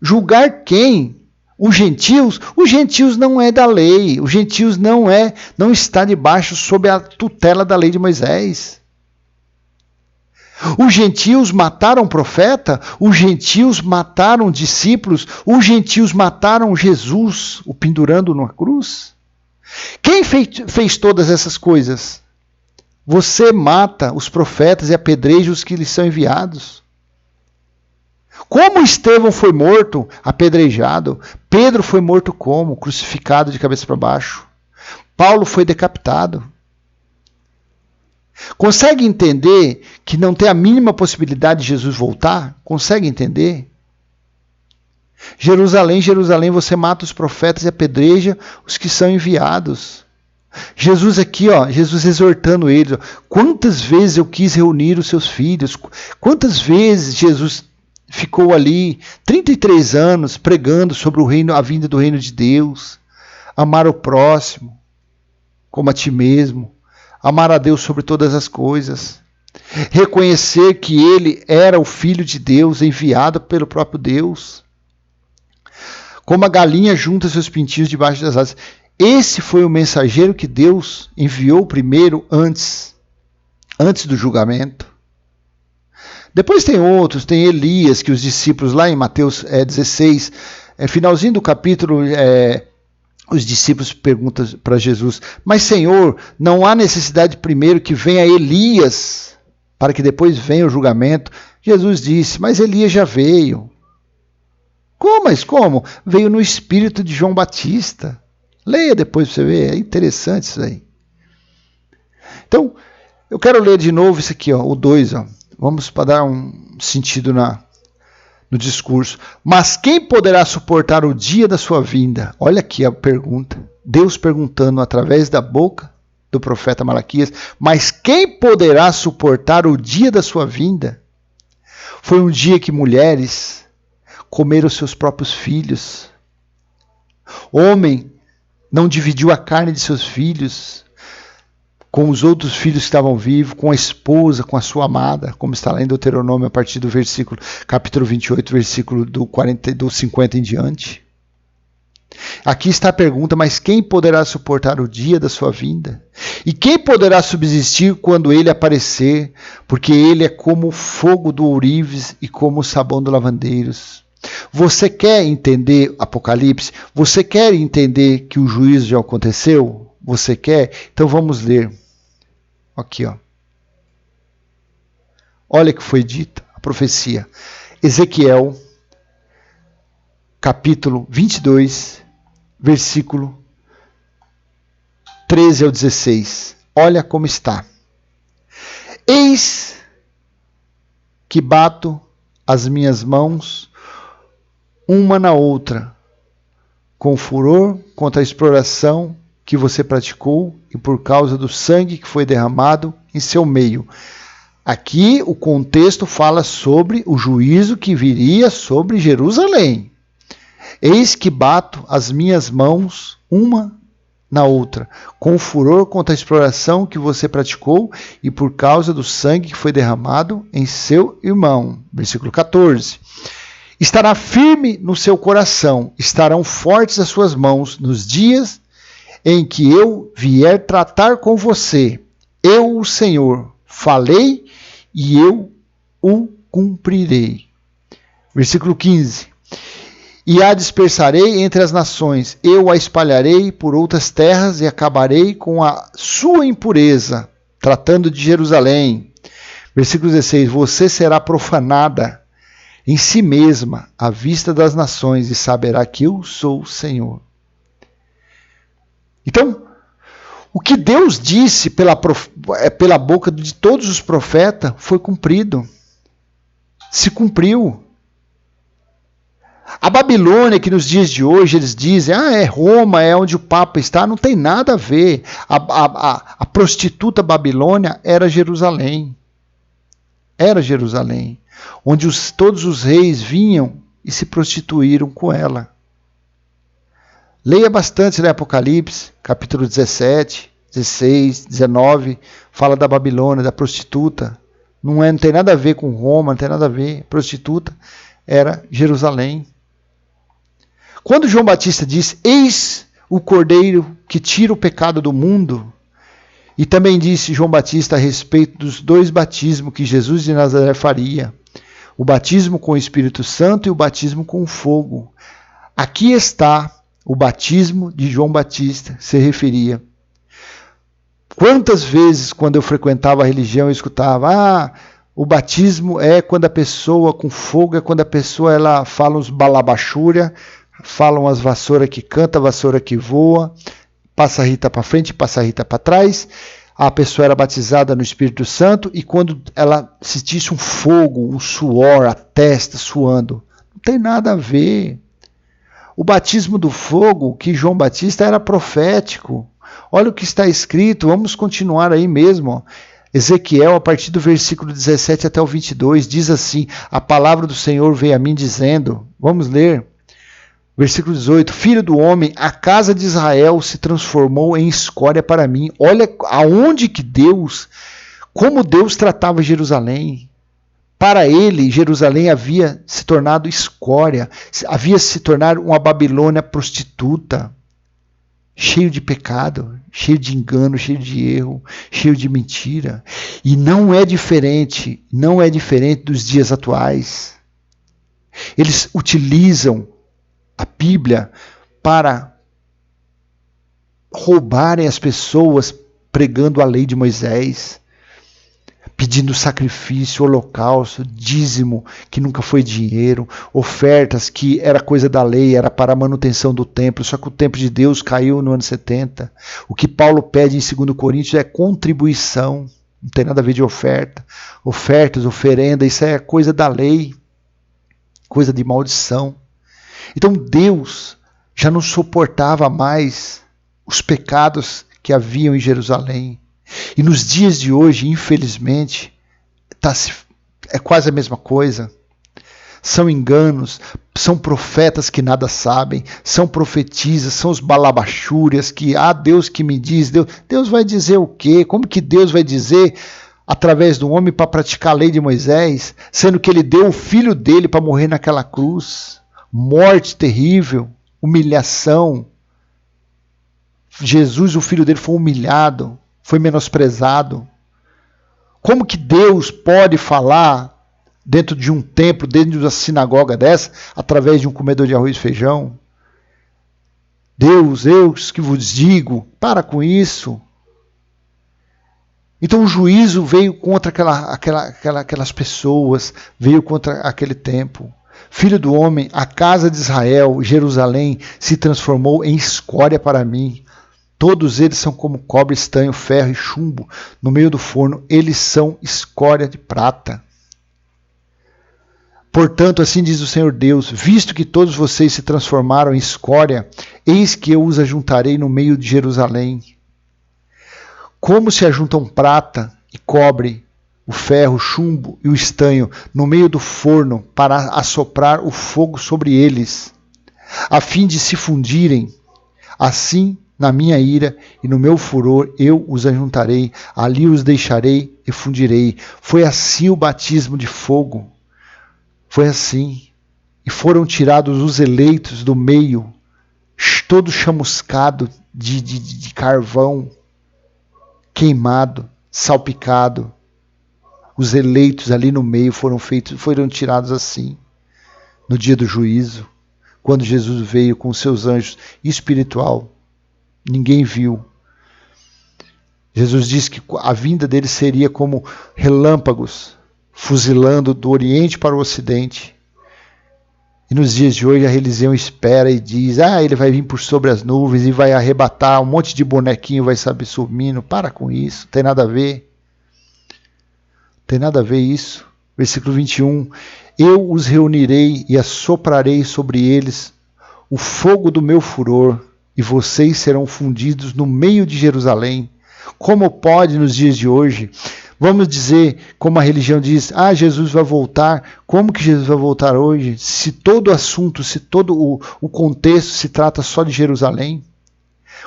Julgar quem? Os gentios? Os gentios não é da lei. Os gentios não está debaixo sob a tutela da lei de Moisés. Os gentios mataram o profeta, os gentios mataram discípulos, os gentios mataram Jesus, o pendurando numa cruz. Quem fez todas essas coisas? Você mata os profetas e apedreja os que lhes são enviados. Como Estevão foi morto, apedrejado, Pedro foi morto como? Crucificado de cabeça para baixo. Paulo foi decapitado. Consegue entender que não tem a mínima possibilidade de Jesus voltar? Consegue entender? Jerusalém, Jerusalém, você mata os profetas e apedreja os que são enviados. Jesus aqui, Jesus exortando eles. Quantas vezes eu quis reunir os seus filhos? Quantas vezes Jesus ficou ali 33 anos pregando sobre o reino, a vinda do reino de Deus? Amar o próximo como a ti mesmo. Amar a Deus sobre todas as coisas. Reconhecer que ele era o Filho de Deus, enviado pelo próprio Deus. Como a galinha junta seus pintinhos debaixo das asas. Esse foi o mensageiro que Deus enviou primeiro antes do julgamento. Depois tem outros, tem Elias, que os discípulos lá em Mateus 16, finalzinho do capítulo, os discípulos perguntam para Jesus, mas Senhor, não há necessidade primeiro que venha Elias, para que depois venha o julgamento? Jesus disse, mas Elias já veio. Mas como? Veio no espírito de João Batista. Leia depois para você ver, é interessante isso aí. Então, eu quero ler de novo isso aqui, o 2, vamos para dar um sentido no discurso. Mas quem poderá suportar o dia da sua vinda? Olha aqui a pergunta. Deus perguntando através da boca do profeta Malaquias. Mas quem poderá suportar o dia da sua vinda? Foi um dia que mulheres comeram seus próprios filhos. Homem não dividiu a carne de seus filhos com os outros filhos que estavam vivos, com a esposa, com a sua amada, como está lá em Deuteronômio, a partir do capítulo 28, versículo do 50 em diante. Aqui está a pergunta, mas quem poderá suportar o dia da sua vinda? E quem poderá subsistir quando ele aparecer? Porque ele é como o fogo do ourives e como o sabão do lavandeiros. Você quer entender Apocalipse? Você quer entender que o juízo já aconteceu? Você quer? Então vamos ler. Aqui, olha o que foi dito, a profecia. Ezequiel, capítulo 22, versículo 13 ao 16. Olha como está. Eis que bato as minhas mãos uma na outra, com furor contra a exploração que você praticou e por causa do sangue que foi derramado em seu meio. Aqui o contexto fala sobre o juízo que viria sobre Jerusalém. Eis que bato as minhas mãos uma na outra, com furor contra a exploração que você praticou e por causa do sangue que foi derramado em seu irmão. Versículo 14. Estará firme no seu coração, estarão fortes as suas mãos nos dias em que eu vier tratar com você. Eu, o Senhor, falei e eu o cumprirei. Versículo 15. E a dispersarei entre as nações, eu a espalharei por outras terras e acabarei com a sua impureza, tratando de Jerusalém. Versículo 16. Você será profanada em si mesma à vista das nações e saberá que eu sou o Senhor. Então, o que Deus disse pela boca de todos os profetas foi cumprido. Se cumpriu. A Babilônia, que nos dias de hoje eles dizem, é Roma, é onde o Papa está, não tem nada a ver. A prostituta Babilônia era Jerusalém. Era Jerusalém. Onde todos os reis vinham e se prostituíram com ela. Leia bastante, Apocalipse, capítulo 17, 16, 19, fala da Babilônia, da prostituta. Não tem nada a ver com Roma, não tem nada a ver. Prostituta era Jerusalém. Quando João Batista diz, eis o Cordeiro que tira o pecado do mundo, e também disse João Batista a respeito dos 2 batismos que Jesus de Nazaré faria, o batismo com o Espírito Santo e o batismo com fogo. Aqui está o batismo de João Batista, se referia. Quantas vezes, quando eu frequentava a religião, eu escutava, o batismo é quando a pessoa, com fogo, é quando a pessoa ela fala uns balabachúria, fala umas vassouras que canta, vassoura que voa, passa a Rita para frente, passa a Rita para trás. A pessoa era batizada no Espírito Santo e quando ela sentisse um fogo, um suor, a testa suando, não tem nada a ver. O batismo do fogo, que João Batista era profético. Olha o que está escrito, vamos continuar aí mesmo. Ezequiel, a partir do versículo 17 até o 22, diz assim, a palavra do Senhor veio a mim dizendo, vamos ler, versículo 18, Filho do homem, a casa de Israel se transformou em escória para mim. Olha aonde que como Deus tratava Jerusalém. Para ele, Jerusalém havia se tornado escória, havia se tornado uma Babilônia prostituta. cheio de pecado, cheio de engano, cheio de erro, cheio de mentira. E não é diferente dos dias atuais. Eles utilizam a Bíblia para roubarem as pessoas pregando a lei de Moisés, pedindo sacrifício, holocausto, dízimo, que nunca foi dinheiro, ofertas que era coisa da lei, era para a manutenção do templo, só que o templo de Deus caiu no ano 70. O que Paulo pede em 2 Coríntios é contribuição, não tem nada a ver de oferta. Ofertas, oferenda, isso é coisa da lei, coisa de maldição. Então Deus já não suportava mais os pecados que haviam em Jerusalém. E nos dias de hoje, infelizmente, é quase a mesma coisa. São enganos, são profetas que nada sabem, são profetisas, são os balabachúrias que, Deus que me diz, Deus vai dizer o quê? Como que Deus vai dizer através do homem para praticar a lei de Moisés, sendo que ele deu o filho dele para morrer naquela cruz? Morte terrível, humilhação. Jesus, o filho dele, foi humilhado, foi menosprezado. Como que Deus pode falar dentro de um templo, dentro de uma sinagoga dessa, através de um comedor de arroz e feijão? Deus, eu que vos digo, para com isso. Então o juízo veio contra aquelas pessoas, veio contra aquele templo. Filho do homem, a casa de Israel, Jerusalém, se transformou em escória para mim. Todos eles são como cobre, estanho, ferro e chumbo. No meio do forno, eles são escória de prata. Portanto, assim diz o Senhor Deus, visto que todos vocês se transformaram em escória, eis que eu os ajuntarei no meio de Jerusalém. Como se ajuntam prata e cobre, o ferro, o chumbo e o estanho no meio do forno para assoprar o fogo sobre eles, a fim de se fundirem, assim na minha ira e no meu furor eu os ajuntarei, ali os deixarei e fundirei. Foi assim o batismo de fogo. Foi assim. E foram tirados os eleitos do meio, todo chamuscado de carvão, queimado, salpicado. Os eleitos ali no meio foram tirados assim, no dia do juízo, quando Jesus veio com seus anjos espiritual. Ninguém viu. Jesus disse que a vinda dele seria como relâmpagos, fuzilando do Oriente para o Ocidente. E nos dias de hoje a religião espera e diz, ele vai vir por sobre as nuvens e vai arrebatar, um monte de bonequinho vai saber sumindo. Para com isso, não tem nada a ver. Não tem nada a ver isso. Versículo 21, eu os reunirei e assoprarei sobre eles o fogo do meu furor, e vocês serão fundidos no meio de Jerusalém. Como pode nos dias de hoje? Vamos dizer, como a religião diz, Jesus vai voltar. Como que Jesus vai voltar hoje? Se todo o assunto, se todo o contexto se trata só de Jerusalém?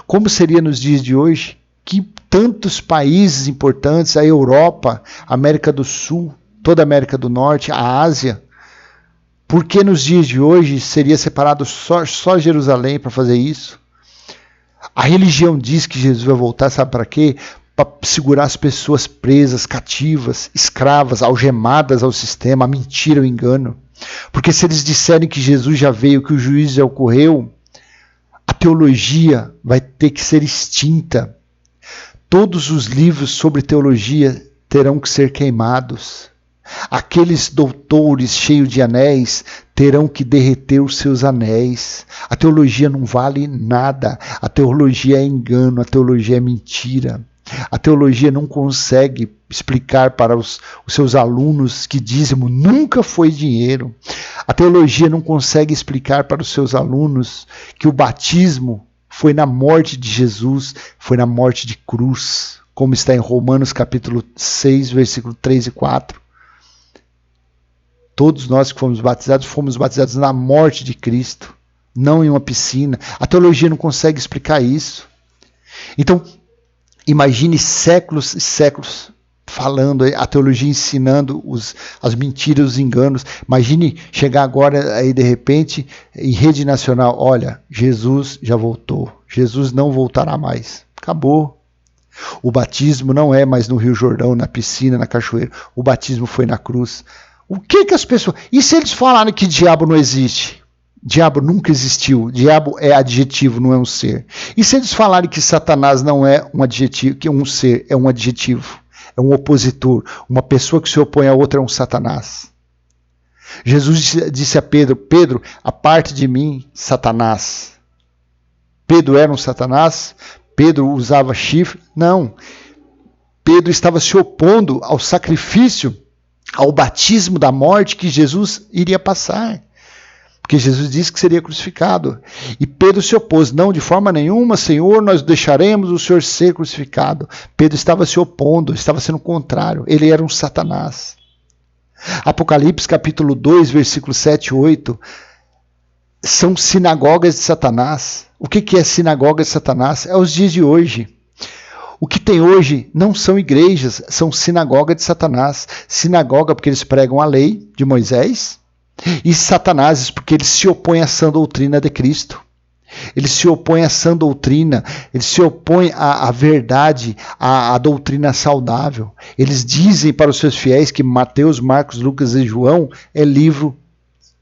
Como seria nos dias de hoje? Que tantos países importantes, a Europa, a América do Sul, toda a América do Norte, a Ásia, por que nos dias de hoje seria separado só Jerusalém para fazer isso? A religião diz que Jesus vai voltar, sabe para quê? Para segurar as pessoas presas, cativas, escravas, algemadas ao sistema, a mentira, o engano. Porque se eles disserem que Jesus já veio, que o juízo já ocorreu, a teologia vai ter que ser extinta. Todos os livros sobre teologia terão que ser queimados. Aqueles doutores cheios de anéis terão que derreter os seus anéis. A teologia não vale nada. A teologia é engano, a teologia é mentira. A teologia não consegue explicar para os seus alunos que dízimo nunca foi dinheiro. A teologia não consegue explicar para os seus alunos que o batismo foi na morte de Jesus, foi na morte de cruz, como está em Romanos capítulo 6, versículo 3 e 4. Todos nós que fomos batizados na morte de Cristo, não em uma piscina. A teologia não consegue explicar isso. Então, imagine séculos e séculos falando, a teologia ensinando as mentiras, os enganos. Imagine chegar agora aí de repente em rede nacional, olha, Jesus já voltou, Jesus não voltará mais. Acabou. O batismo não é mais no Rio Jordão, na piscina, na cachoeira. O batismo foi na cruz. O que as pessoas... E se eles falarem que diabo não existe? Diabo nunca existiu. Diabo é adjetivo, não é um ser. E se eles falarem que Satanás não é um adjetivo, que um ser é um adjetivo, é um opositor, uma pessoa que se opõe a outra é um Satanás. Jesus disse a Pedro, Pedro, aparte de mim, Satanás. Pedro era um Satanás? Pedro usava chifre? Não. Pedro estava se opondo ao sacrifício, ao batismo da morte que Jesus iria passar. Porque Jesus disse que seria crucificado. E Pedro se opôs. Não, de forma nenhuma, Senhor, nós deixaremos o Senhor ser crucificado. Pedro estava se opondo, estava sendo contrário. Ele era um Satanás. Apocalipse capítulo 2, versículos 7 e 8, são sinagogas de Satanás. O que é sinagoga de Satanás? É os dias de hoje. O que tem hoje não são igrejas, são sinagogas de Satanás. Sinagoga porque eles pregam a lei de Moisés, e Satanás porque eles se opõem à sã doutrina de Cristo. Eles se opõem à sã doutrina, eles se opõem à verdade, à doutrina saudável. Eles dizem para os seus fiéis que Mateus, Marcos, Lucas e João é livro,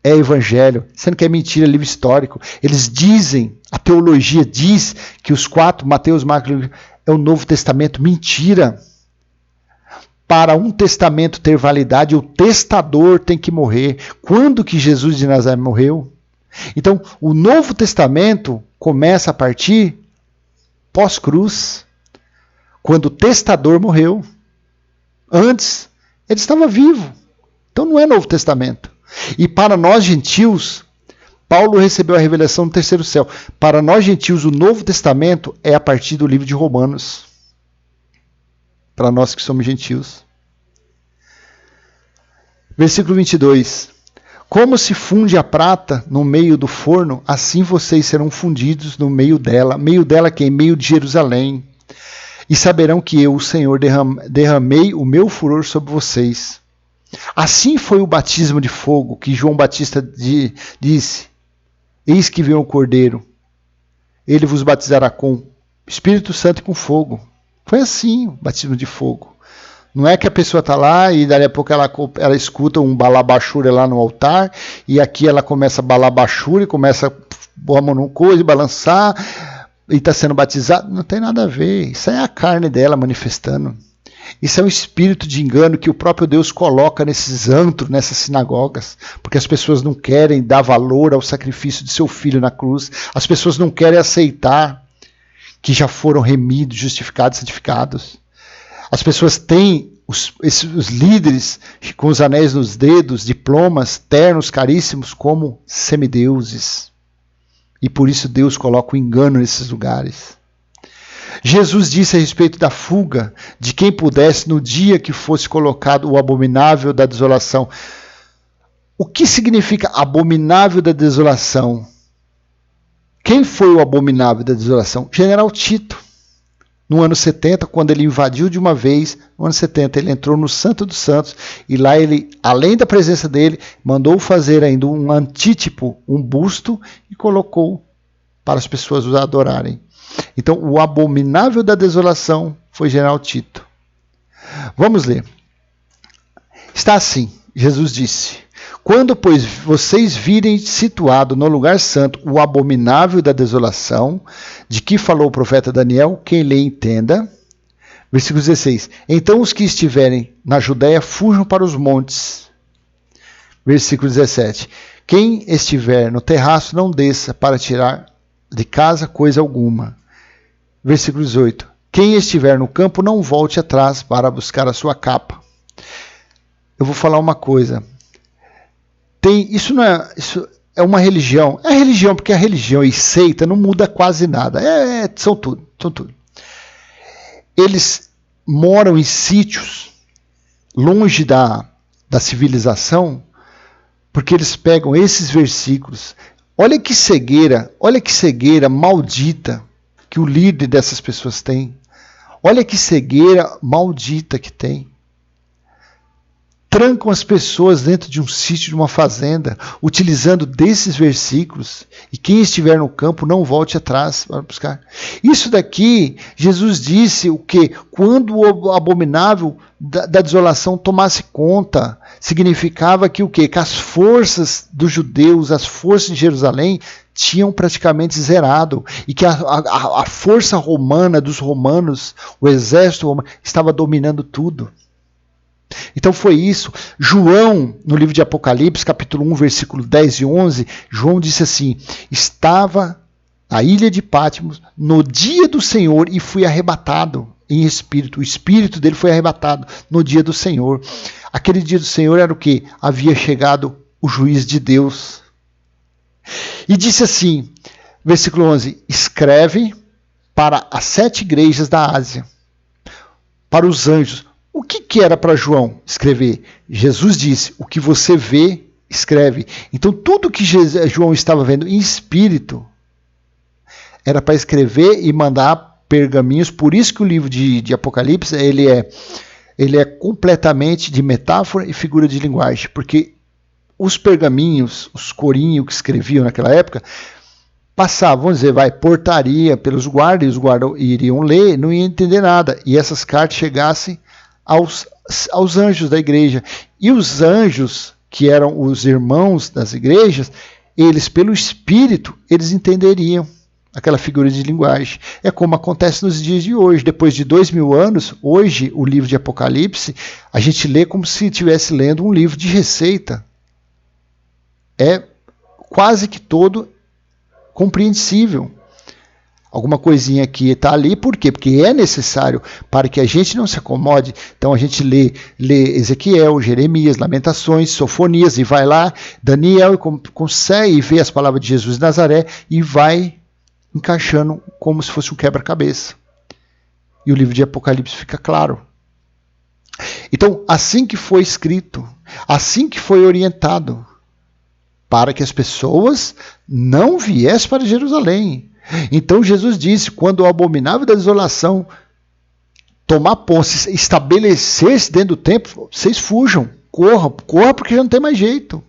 é evangelho, sendo que é mentira, é livro histórico. Eles dizem, a teologia diz que os 4, Mateus, Marcos, Lucas, é o Novo Testamento. Mentira. Para um testamento ter validade, o testador tem que morrer. Quando que Jesus de Nazaré morreu? Então, o Novo Testamento começa a partir pós-cruz, quando o testador morreu. Antes, ele estava vivo. Então não é Novo Testamento. E para nós gentios, Paulo recebeu a revelação no terceiro céu. Para nós gentios, o Novo Testamento é a partir do livro de Romanos. Para nós que somos gentios. Versículo 22. Como se funde a prata no meio do forno, assim vocês serão fundidos no meio dela. Meio dela quem? Meio de Jerusalém. E saberão que eu, o Senhor, derramei o meu furor sobre vocês. Assim foi o batismo de fogo que João Batista disse. Eis que vem o Cordeiro. Ele vos batizará com Espírito Santo e com fogo. Foi assim o batismo de fogo. Não é que a pessoa está lá e dali a pouco ela escuta um balabachura lá no altar e aqui ela começa a balabachura e começa a pôr a mão numa coisa e balançar e está sendo batizado. Não tem nada a ver. Isso é a carne dela manifestando. Isso é um espírito de engano que o próprio Deus coloca nesses antros, nessas sinagogas, porque as pessoas não querem dar valor ao sacrifício de seu filho na cruz. As pessoas não querem aceitar que já foram remidos, justificados, santificados. As pessoas têm os líderes com os anéis nos dedos, diplomas, ternos caríssimos, como semideuses. E por isso Deus coloca o engano nesses lugares. Jesus disse a respeito da fuga de quem pudesse no dia que fosse colocado o abominável da desolação. O que significa abominável da desolação? Quem foi o abominável da desolação? General Tito. No ano 70, quando ele invadiu de uma vez, no ano 70 ele entrou no Santo dos Santos e lá ele, além da presença dele, mandou fazer ainda um antítipo, um busto e colocou para as pessoas o adorarem. Então, o abominável da desolação foi General Tito. Vamos ler. Está assim, Jesus disse: quando, pois, vocês virem situado no lugar santo o abominável da desolação, de que falou o profeta Daniel, quem lê entenda. Versículo 16. Então os que estiverem na Judéia fujam para os montes. Versículo 17. Quem estiver no terraço não desça para tirar de casa coisa alguma. Versículo 18. Quem estiver no campo não volte atrás para buscar a sua capa. Eu vou falar uma coisa. Isso é uma religião. É religião, porque a religião e seita não muda quase nada. São tudo. Eles moram em sítios longe da civilização, porque eles pegam esses versículos. Olha que cegueira maldita que o líder dessas pessoas tem. Olha que cegueira maldita que tem. trancam as pessoas dentro de um sítio, de uma fazenda, utilizando desses versículos, e quem estiver no campo não volte atrás para buscar. Isso daqui, Jesus disse o que? Quando o abominável da desolação tomasse conta, significava que o quê? Que as forças dos judeus, as forças de Jerusalém, tinham praticamente zerado, e que a força romana dos romanos, o exército romano, estava dominando tudo. Então foi isso. João, no livro de Apocalipse, capítulo 1, versículo 10 e 11, João disse assim: estava na ilha de Patmos no dia do Senhor e fui arrebatado em espírito. O espírito dele foi arrebatado no dia do Senhor. Aquele dia do Senhor era o que? Havia chegado o juiz de Deus. E disse assim, versículo 11, escreve para as 7 igrejas da Ásia, para os anjos. O que era para João escrever? Jesus disse, o que você vê, escreve. Então tudo que João estava vendo em espírito era para escrever e mandar pergaminhos. Por isso que o livro de Apocalipse ele é completamente de metáfora e figura de linguagem, porque os pergaminhos, os corinhos que escreviam naquela época, passavam, vamos dizer, portaria pelos guardas, e os guardas iriam ler, não iam entender nada, e essas cartas chegassem aos anjos da igreja. E os anjos, que eram os irmãos das igrejas, eles, pelo Espírito, eles entenderiam aquela figura de linguagem. É como acontece nos dias de hoje. Depois de 2000 anos, hoje, o livro de Apocalipse, a gente lê como se estivesse lendo um livro de receita. É quase que todo compreensível. Alguma coisinha aqui está ali, por quê? Porque é necessário para que a gente não se acomode. Então a gente lê Ezequiel, Jeremias, Lamentações, Sofonias, e vai lá, Daniel, e consegue ver as palavras de Jesus de Nazaré e vai encaixando como se fosse um quebra-cabeça. E o livro de Apocalipse fica claro. Então, assim que foi escrito, assim que foi orientado, para que as pessoas não viessem para Jerusalém. Então Jesus disse, quando o abominável da desolação tomar posse, estabelecer-se dentro do templo, vocês fujam, corram porque já não tem mais jeito.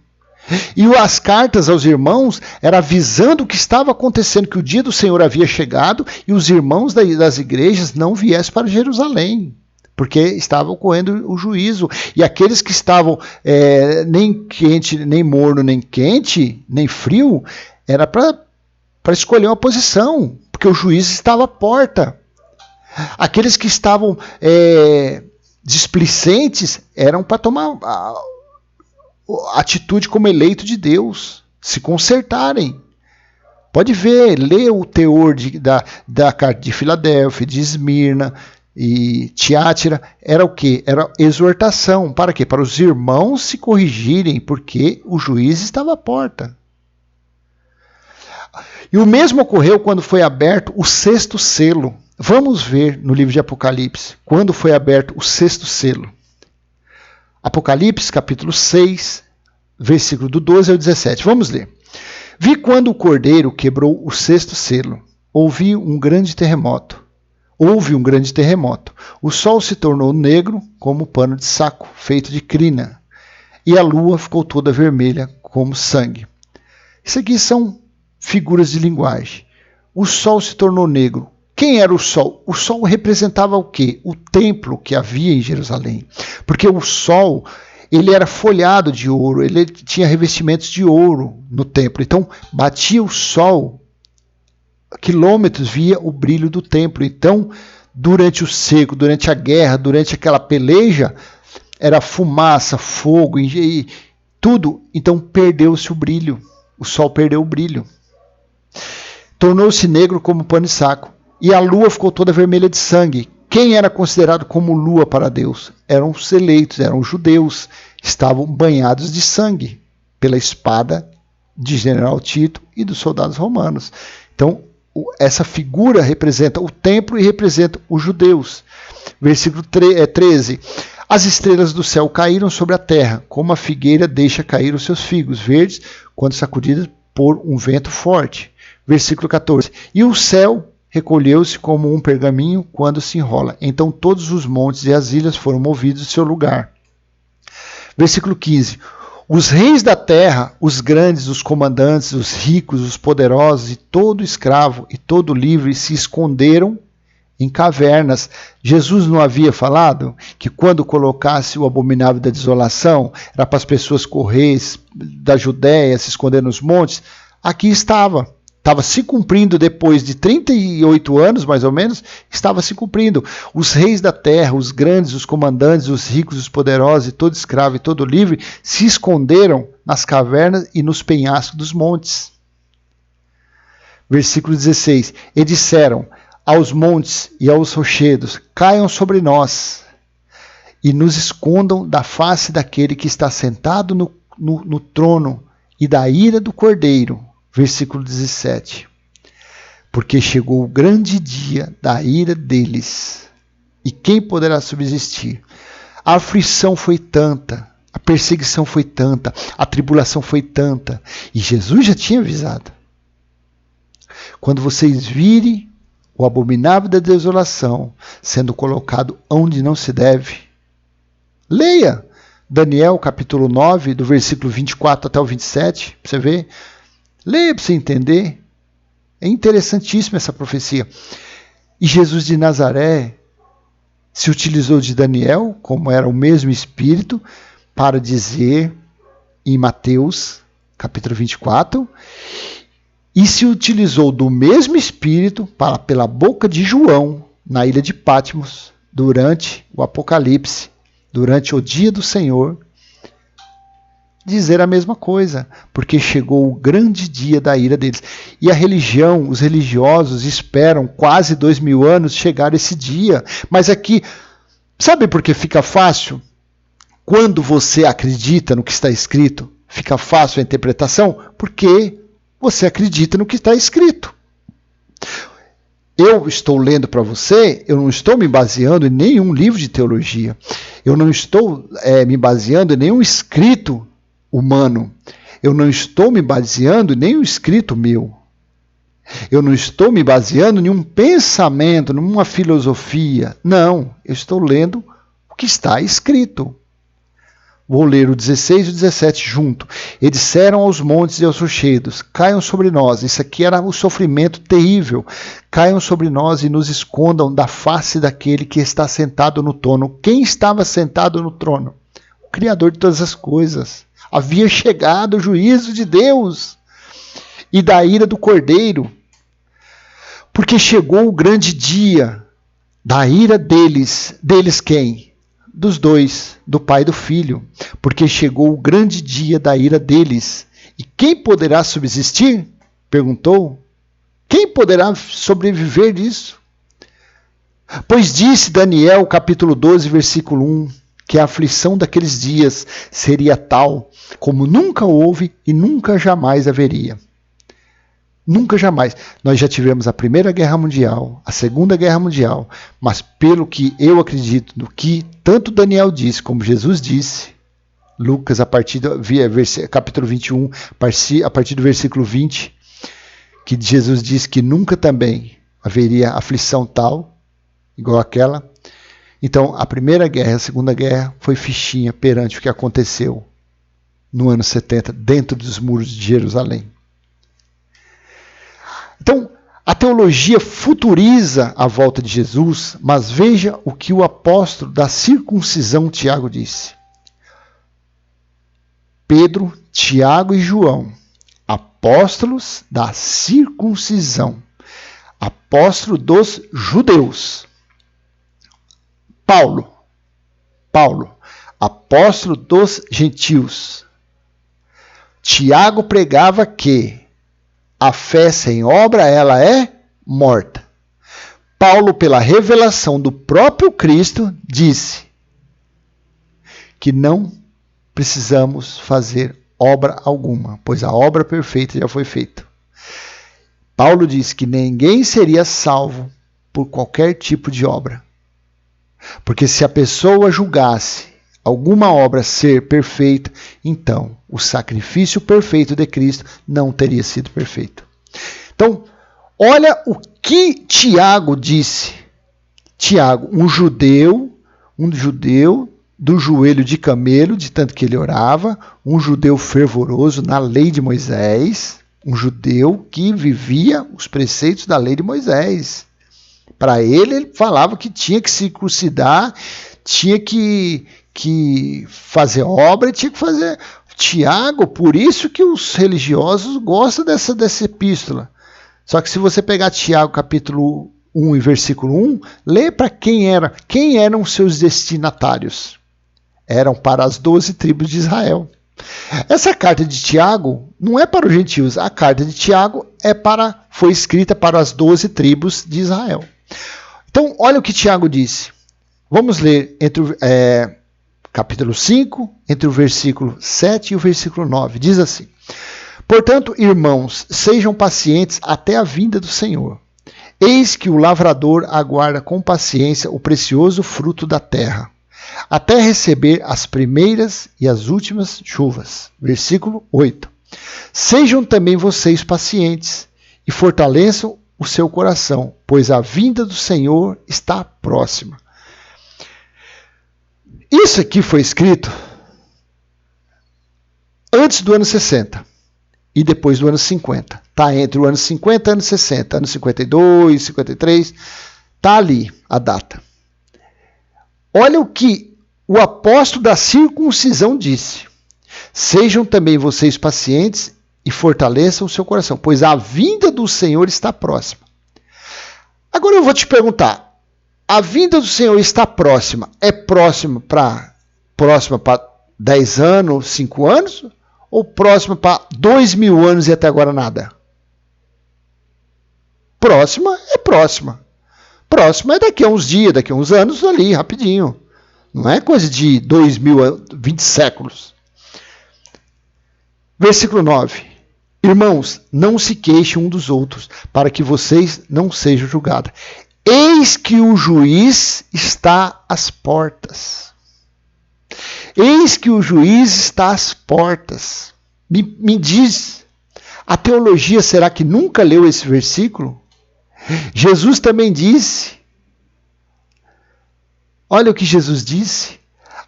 E as cartas aos irmãos eram avisando o que estava acontecendo, que o dia do Senhor havia chegado e os irmãos das igrejas não viessem para Jerusalém, porque estava ocorrendo o juízo. E aqueles que estavam nem quente, nem morno, nem quente, nem frio, era para escolher uma posição, porque o juízo estava à porta. Aqueles que estavam displicentes eram para tomar a atitude como eleito de Deus, se consertarem. Pode ver, lê o teor da carta de Filadélfia, de Esmirna e Tiátira. Era o quê? Era exortação. Para quê? Para os irmãos se corrigirem, porque o juiz estava à porta. E o mesmo ocorreu quando foi aberto o 6º selo. Vamos ver no livro de Apocalipse, quando foi aberto o 6º selo. Apocalipse, capítulo 6, versículo do 12 ao 17. Vamos ler. Vi quando o cordeiro quebrou o 6º selo. Houve um grande terremoto. O sol se tornou negro como pano de saco, feito de crina. E a lua ficou toda vermelha como sangue. Isso aqui são figuras de linguagem. O sol se tornou negro. Quem era o sol? O sol representava o quê? O templo que havia em Jerusalém. Porque o sol, ele era folhado de ouro, ele tinha revestimentos de ouro no templo. Então, batia o sol, quilômetros via o brilho do templo. Então, durante o seco, durante a guerra, durante aquela peleja, era fumaça, fogo e tudo. Então, perdeu-se o brilho. O sol perdeu o brilho. Tornou-se negro como pano de saco. E a lua ficou toda vermelha de sangue. Quem era considerado como lua para Deus? Eram os eleitos, eram os judeus. Estavam banhados de sangue pela espada de General Tito e dos soldados romanos. Então, essa figura representa o templo e representa os judeus. Versículo 13. As estrelas do céu caíram sobre a terra, como a figueira deixa cair os seus figos verdes quando sacudidas por um vento forte. Versículo 14. E o céu recolheu-se como um pergaminho quando se enrola. Então todos os montes e as ilhas foram movidos de seu lugar. Versículo 15. Os reis da terra, os grandes, os comandantes, os ricos, os poderosos, e todo escravo e todo livre se esconderam em cavernas. Jesus não havia falado que quando colocasse o abominável da desolação, era para as pessoas correr da Judéia, se esconder nos montes? Aqui estava se cumprindo depois de 38 anos, mais ou menos, estava se cumprindo. Os reis da terra, os grandes, os comandantes, os ricos, os poderosos, e todo escravo e todo livre, se esconderam nas cavernas e nos penhascos dos montes. Versículo 16. E disseram aos montes e aos rochedos: caiam sobre nós e nos escondam da face daquele que está sentado no trono e da ira do Cordeiro. Versículo 17. Porque chegou o grande dia da ira deles, e quem poderá subsistir? A aflição foi tanta, a perseguição foi tanta, a tribulação foi tanta, e Jesus já tinha avisado. Quando vocês virem o abominável da desolação sendo colocado onde não se deve, leia Daniel capítulo 9, do versículo 24 até o 27, para você ver. Leia para você entender. É interessantíssima essa profecia. E Jesus de Nazaré se utilizou de Daniel, como era o mesmo Espírito, para dizer em Mateus, capítulo 24, e se utilizou do mesmo Espírito para, pela boca de João, na ilha de Patmos, durante o Apocalipse, durante o dia do Senhor, dizer a mesma coisa, porque chegou o grande dia da ira deles. E a religião, os religiosos esperam quase 2000 anos chegar esse dia. Mas aqui, sabe por que fica fácil? Quando você acredita no que está escrito, fica fácil a interpretação, porque você acredita no que está escrito. Eu estou lendo para você, eu não estou me baseando em nenhum livro de teologia. Eu não estou me baseando em nenhum escrito humano. Eu não estou me baseando em nenhum escrito meu. Eu não estou me baseando em um pensamento, numa filosofia. Não, eu estou lendo o que está escrito. Vou ler o 16 e o 17 junto. E disseram aos montes e aos rochedos: caiam sobre nós. Isso aqui era o sofrimento terrível. Caiam sobre nós e nos escondam da face daquele que está sentado no trono. Quem estava sentado no trono? O Criador de todas as coisas. Havia chegado o juízo de Deus e da ira do Cordeiro, porque chegou o grande dia da ira deles. Deles quem? Dos dois, do Pai e do Filho, porque chegou o grande dia da ira deles. E quem poderá subsistir? Perguntou. Quem poderá sobreviver disso? Pois disse Daniel, capítulo 12, versículo 1, que a aflição daqueles dias seria tal como nunca houve e nunca jamais haveria. Nunca jamais. Nós já tivemos a Primeira Guerra Mundial, a Segunda Guerra Mundial, mas pelo que eu acredito, no que tanto Daniel disse como Jesus disse, Lucas, a partir do capítulo 21, a partir do versículo 20, que Jesus disse que nunca também haveria aflição tal, igual aquela. Então, a Primeira Guerra, a Segunda Guerra, foi fichinha perante o que aconteceu no ano 70, dentro dos muros de Jerusalém. Então, a teologia futuriza a volta de Jesus, mas veja o que o apóstolo da circuncisão Tiago disse. Pedro, Tiago e João, apóstolos da circuncisão, apóstolo dos judeus. Paulo, apóstolo dos gentios. Tiago pregava que a fé sem obra, ela é morta. Paulo, pela revelação do próprio Cristo, disse que não precisamos fazer obra alguma, pois a obra perfeita já foi feita. Paulo disse que ninguém seria salvo por qualquer tipo de obra. Porque se a pessoa julgasse alguma obra ser perfeita, então o sacrifício perfeito de Cristo não teria sido perfeito. Então, olha o que Tiago disse. Tiago, um judeu do joelho de camelo, de tanto que ele orava, um judeu fervoroso na lei de Moisés, um judeu que vivia os preceitos da lei de Moisés. Para ele falava que tinha que circuncidar, tinha que fazer obra, tinha que fazer... Tiago, por isso que os religiosos gostam dessa epístola. Só que se você pegar Tiago capítulo 1 e versículo 1, lê para quem eram seus destinatários. Eram para as 12 tribos de Israel. Essa carta de Tiago não é para os gentios, a carta de Tiago foi escrita para as 12 tribos de Israel. Então, olha o que Tiago disse. Vamos ler capítulo 5, entre o versículo 7 e o versículo 9. Diz assim: portanto, irmãos, sejam pacientes até a vinda do Senhor. Eis que o lavrador aguarda com paciência o precioso fruto da terra, até receber as primeiras e as últimas chuvas. Versículo 8. Sejam também vocês pacientes e fortaleçam o seu coração, pois a vinda do Senhor está próxima. Isso aqui foi escrito antes do ano 60 e depois do ano 50. Está entre o ano 50 e o ano 60, ano 52, 53, está ali a data. Olha o que o apóstolo da circuncisão disse. Sejam também vocês pacientes e fortaleçam o seu coração, pois a vinda do Senhor está próxima. Agora eu vou te perguntar, a vinda do Senhor está próxima, é próxima para 10 anos, 5 anos? Ou próxima para 2000 anos e até agora nada? Próxima é próxima. Próxima é daqui a uns dias, daqui a uns anos, ali, rapidinho. Não é coisa de 20 séculos. Versículo 9. Irmãos, não se queixem um dos outros, para que vocês não sejam julgados. Eis que o juiz está às portas. Eis que o juiz está às portas. Me diz, a teologia será que nunca leu esse versículo? Jesus também disse. Olha o que Jesus disse.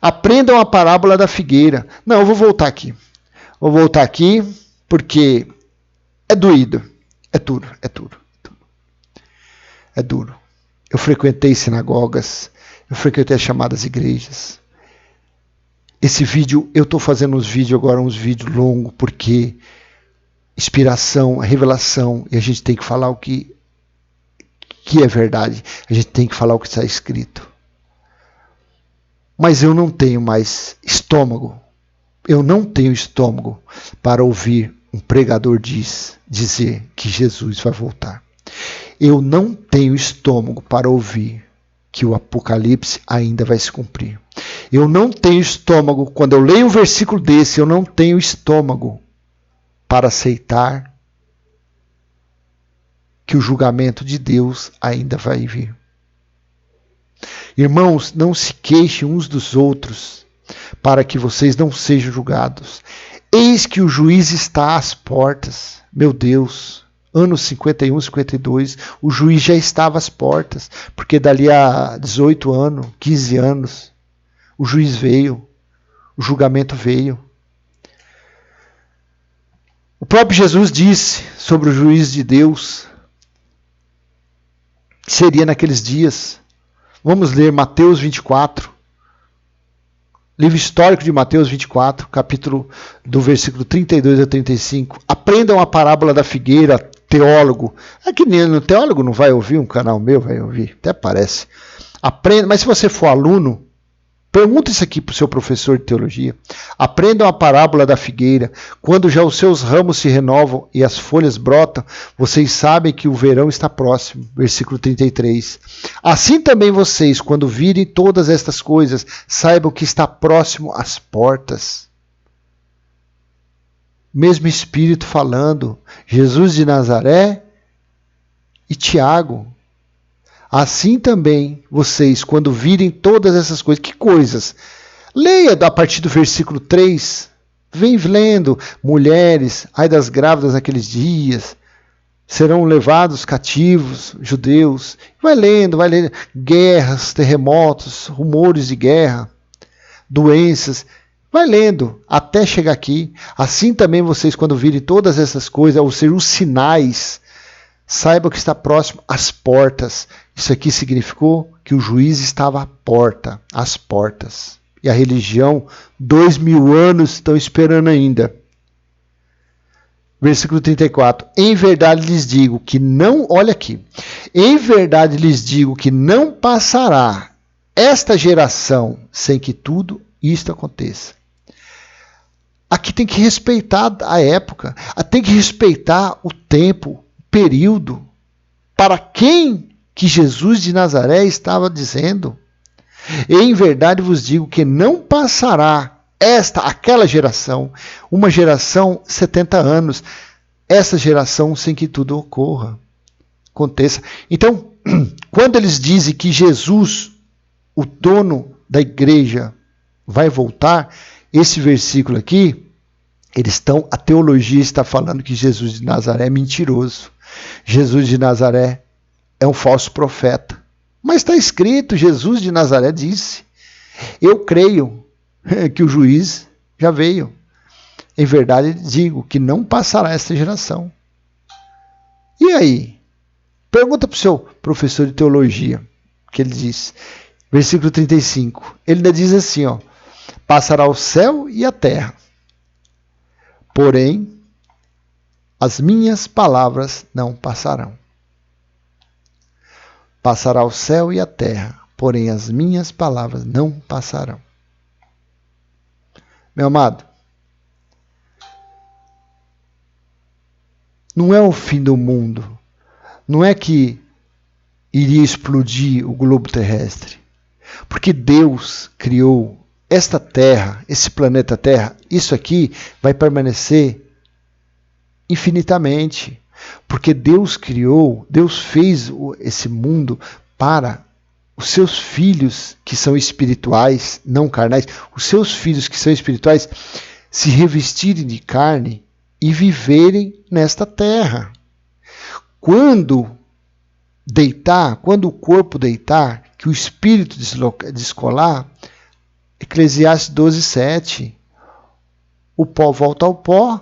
Aprendam a parábola da figueira. Não, eu vou voltar aqui. Vou voltar aqui porque é doído. É duro. É duro. Eu frequentei sinagogas, eu frequentei as chamadas igrejas. Esse vídeo, eu estou fazendo uns vídeos agora, uns vídeos longos, porque inspiração, revelação, e a gente tem que falar o que é verdade. A gente tem que falar o que está escrito. Mas eu não tenho mais estômago. Eu não tenho estômago para ouvir um pregador dizer que Jesus vai voltar. Eu não tenho estômago para ouvir que o Apocalipse ainda vai se cumprir. Eu não tenho estômago, quando eu leio um versículo desse, eu não tenho estômago para aceitar que o julgamento de Deus ainda vai vir. Irmãos, não se queixem uns dos outros, para que vocês não sejam julgados. Eis que o juiz está às portas. Meu Deus, anos 51, 52, o juiz já estava às portas, porque dali a 18 anos, 15 anos, o juiz veio, o julgamento veio. O próprio Jesus disse sobre o juiz de Deus, que seria naqueles dias. Vamos ler Mateus 24, livro histórico de Mateus 24, capítulo do versículo 32 a 35. Aprendam a parábola da figueira, teólogo. Aqui no teólogo não vai ouvir, um canal meu vai ouvir, até parece. Aprenda, mas se você for aluno, pergunta isso aqui para o seu professor de teologia. Aprendam a parábola da figueira. Quando já os seus ramos se renovam e as folhas brotam, vocês sabem que o verão está próximo. Versículo 33. Assim também vocês, quando virem todas estas coisas, saibam que está próximo às portas. Mesmo Espírito falando, Jesus de Nazaré e Tiago. Assim também vocês, quando virem todas essas coisas. Que coisas? Leia a partir do versículo 3. Vem lendo. Mulheres, ai das grávidas naqueles dias, serão levados cativos, judeus. Vai lendo. Guerras, terremotos, rumores de guerra. doenças. Vai lendo até chegar aqui. Assim também vocês, quando virem todas essas coisas, ou seja, os sinais, saibam que está próximo às portas. Isso aqui significou que o juiz estava à porta, às portas. E a religião, 2000 anos, estão esperando ainda. Versículo 34. Em verdade lhes digo que não, olha aqui. Em verdade lhes digo que não passará esta geração sem que tudo isto aconteça. Aqui tem que respeitar a época, tem que respeitar o tempo, o período. Para quem que Jesus de Nazaré estava dizendo? Em verdade vos digo que não passará aquela geração, uma geração 70 anos, essa geração sem que tudo aconteça. Então, quando eles dizem que Jesus, o dono da igreja, vai voltar, esse versículo aqui, a teologia está falando que Jesus de Nazaré é mentiroso. Jesus de Nazaré é um falso profeta. Mas está escrito, Jesus de Nazaré disse, eu creio que o juiz já veio. Em verdade digo que não passará esta geração. E aí? Pergunta para o seu professor de teologia, que ele diz, versículo 35, ele ainda diz assim, ó, passará o céu e a terra, porém, as minhas palavras não passarão. Passará o céu e a terra, porém as minhas palavras não passarão. Meu amado, não é o fim do mundo. Não é que iria explodir o globo terrestre. Porque Deus criou esta terra, esse planeta Terra, isso aqui vai permanecer infinitamente. Porque Deus criou, Deus fez esse mundo para os seus filhos que são espirituais, não carnais, os seus filhos que são espirituais se revestirem de carne e viverem nesta terra. Quando o corpo deitar, que o espírito descolar, Eclesiastes 12:7, o pó volta ao pó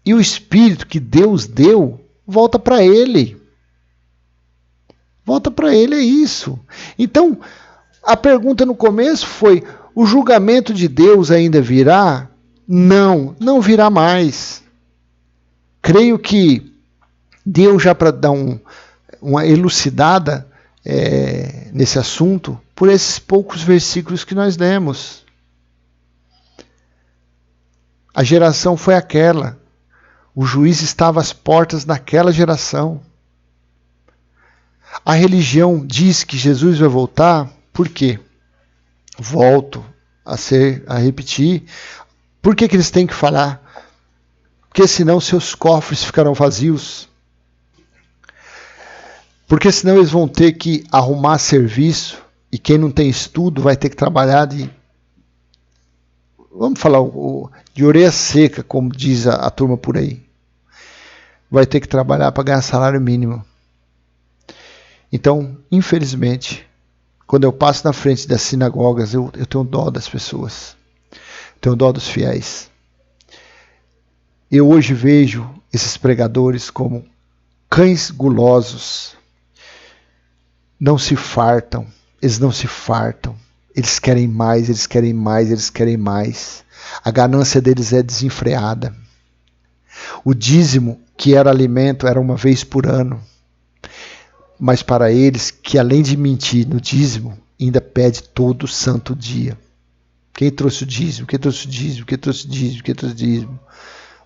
e o espírito que Deus deu volta para ele. Volta para ele, é isso. Então, a pergunta no começo foi, o julgamento de Deus ainda virá? Não, não virá mais. Creio que Deus, já para dar uma elucidada nesse assunto, por esses poucos versículos que nós lemos. A geração foi aquela. O juiz estava às portas daquela geração. A religião diz que Jesus vai voltar, por quê? Volto a repetir. Por que eles têm que falar? Porque senão seus cofres ficarão vazios. Porque senão eles vão ter que arrumar serviço e quem não tem estudo vai ter que trabalhar vamos falar, de orelha seca, como diz a turma por aí. Vai ter que trabalhar para ganhar salário mínimo. Então, infelizmente, quando eu passo na frente das sinagogas, eu tenho dó das pessoas. Tenho dó dos fiéis. Eu hoje vejo esses pregadores como cães gulosos. Não se fartam. Eles não se fartam. Eles querem mais, eles querem mais, eles querem mais. A ganância deles é desenfreada. O dízimo, que era alimento, era uma vez por ano. Mas para eles, que além de mentir no dízimo, ainda pede todo santo dia. Quem trouxe o dízimo? Quem trouxe o dízimo? Quem trouxe o dízimo? Quem trouxe o dízimo?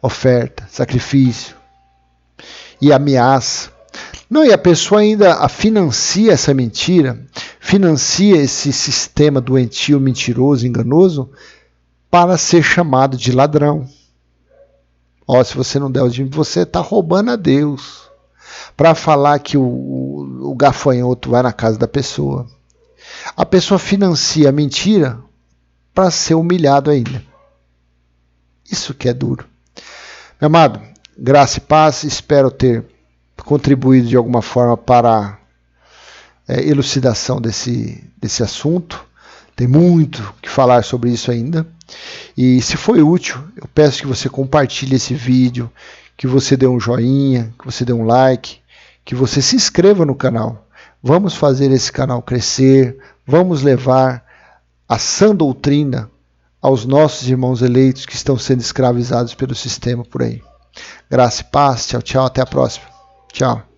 Oferta, sacrifício. E ameaça. Não, e a pessoa ainda financia essa mentira, financia esse sistema doentio, mentiroso, enganoso, para ser chamado de ladrão. Ó, se você não der o dízimo, você está roubando a Deus. Para falar que o gafanhoto vai na casa da pessoa. A pessoa financia a mentira para ser humilhado ainda. Isso que é duro. Meu amado, graça e paz, espero ter contribuído de alguma forma para a elucidação desse assunto. Tem muito o que falar sobre isso ainda. E se foi útil, eu peço que você compartilhe esse vídeo, que você dê um joinha, que você dê um like, que você se inscreva no canal. Vamos fazer esse canal crescer, vamos levar a sã doutrina aos nossos irmãos eleitos que estão sendo escravizados pelo sistema por aí. Graça e paz, tchau, tchau, até a próxima. Tchau.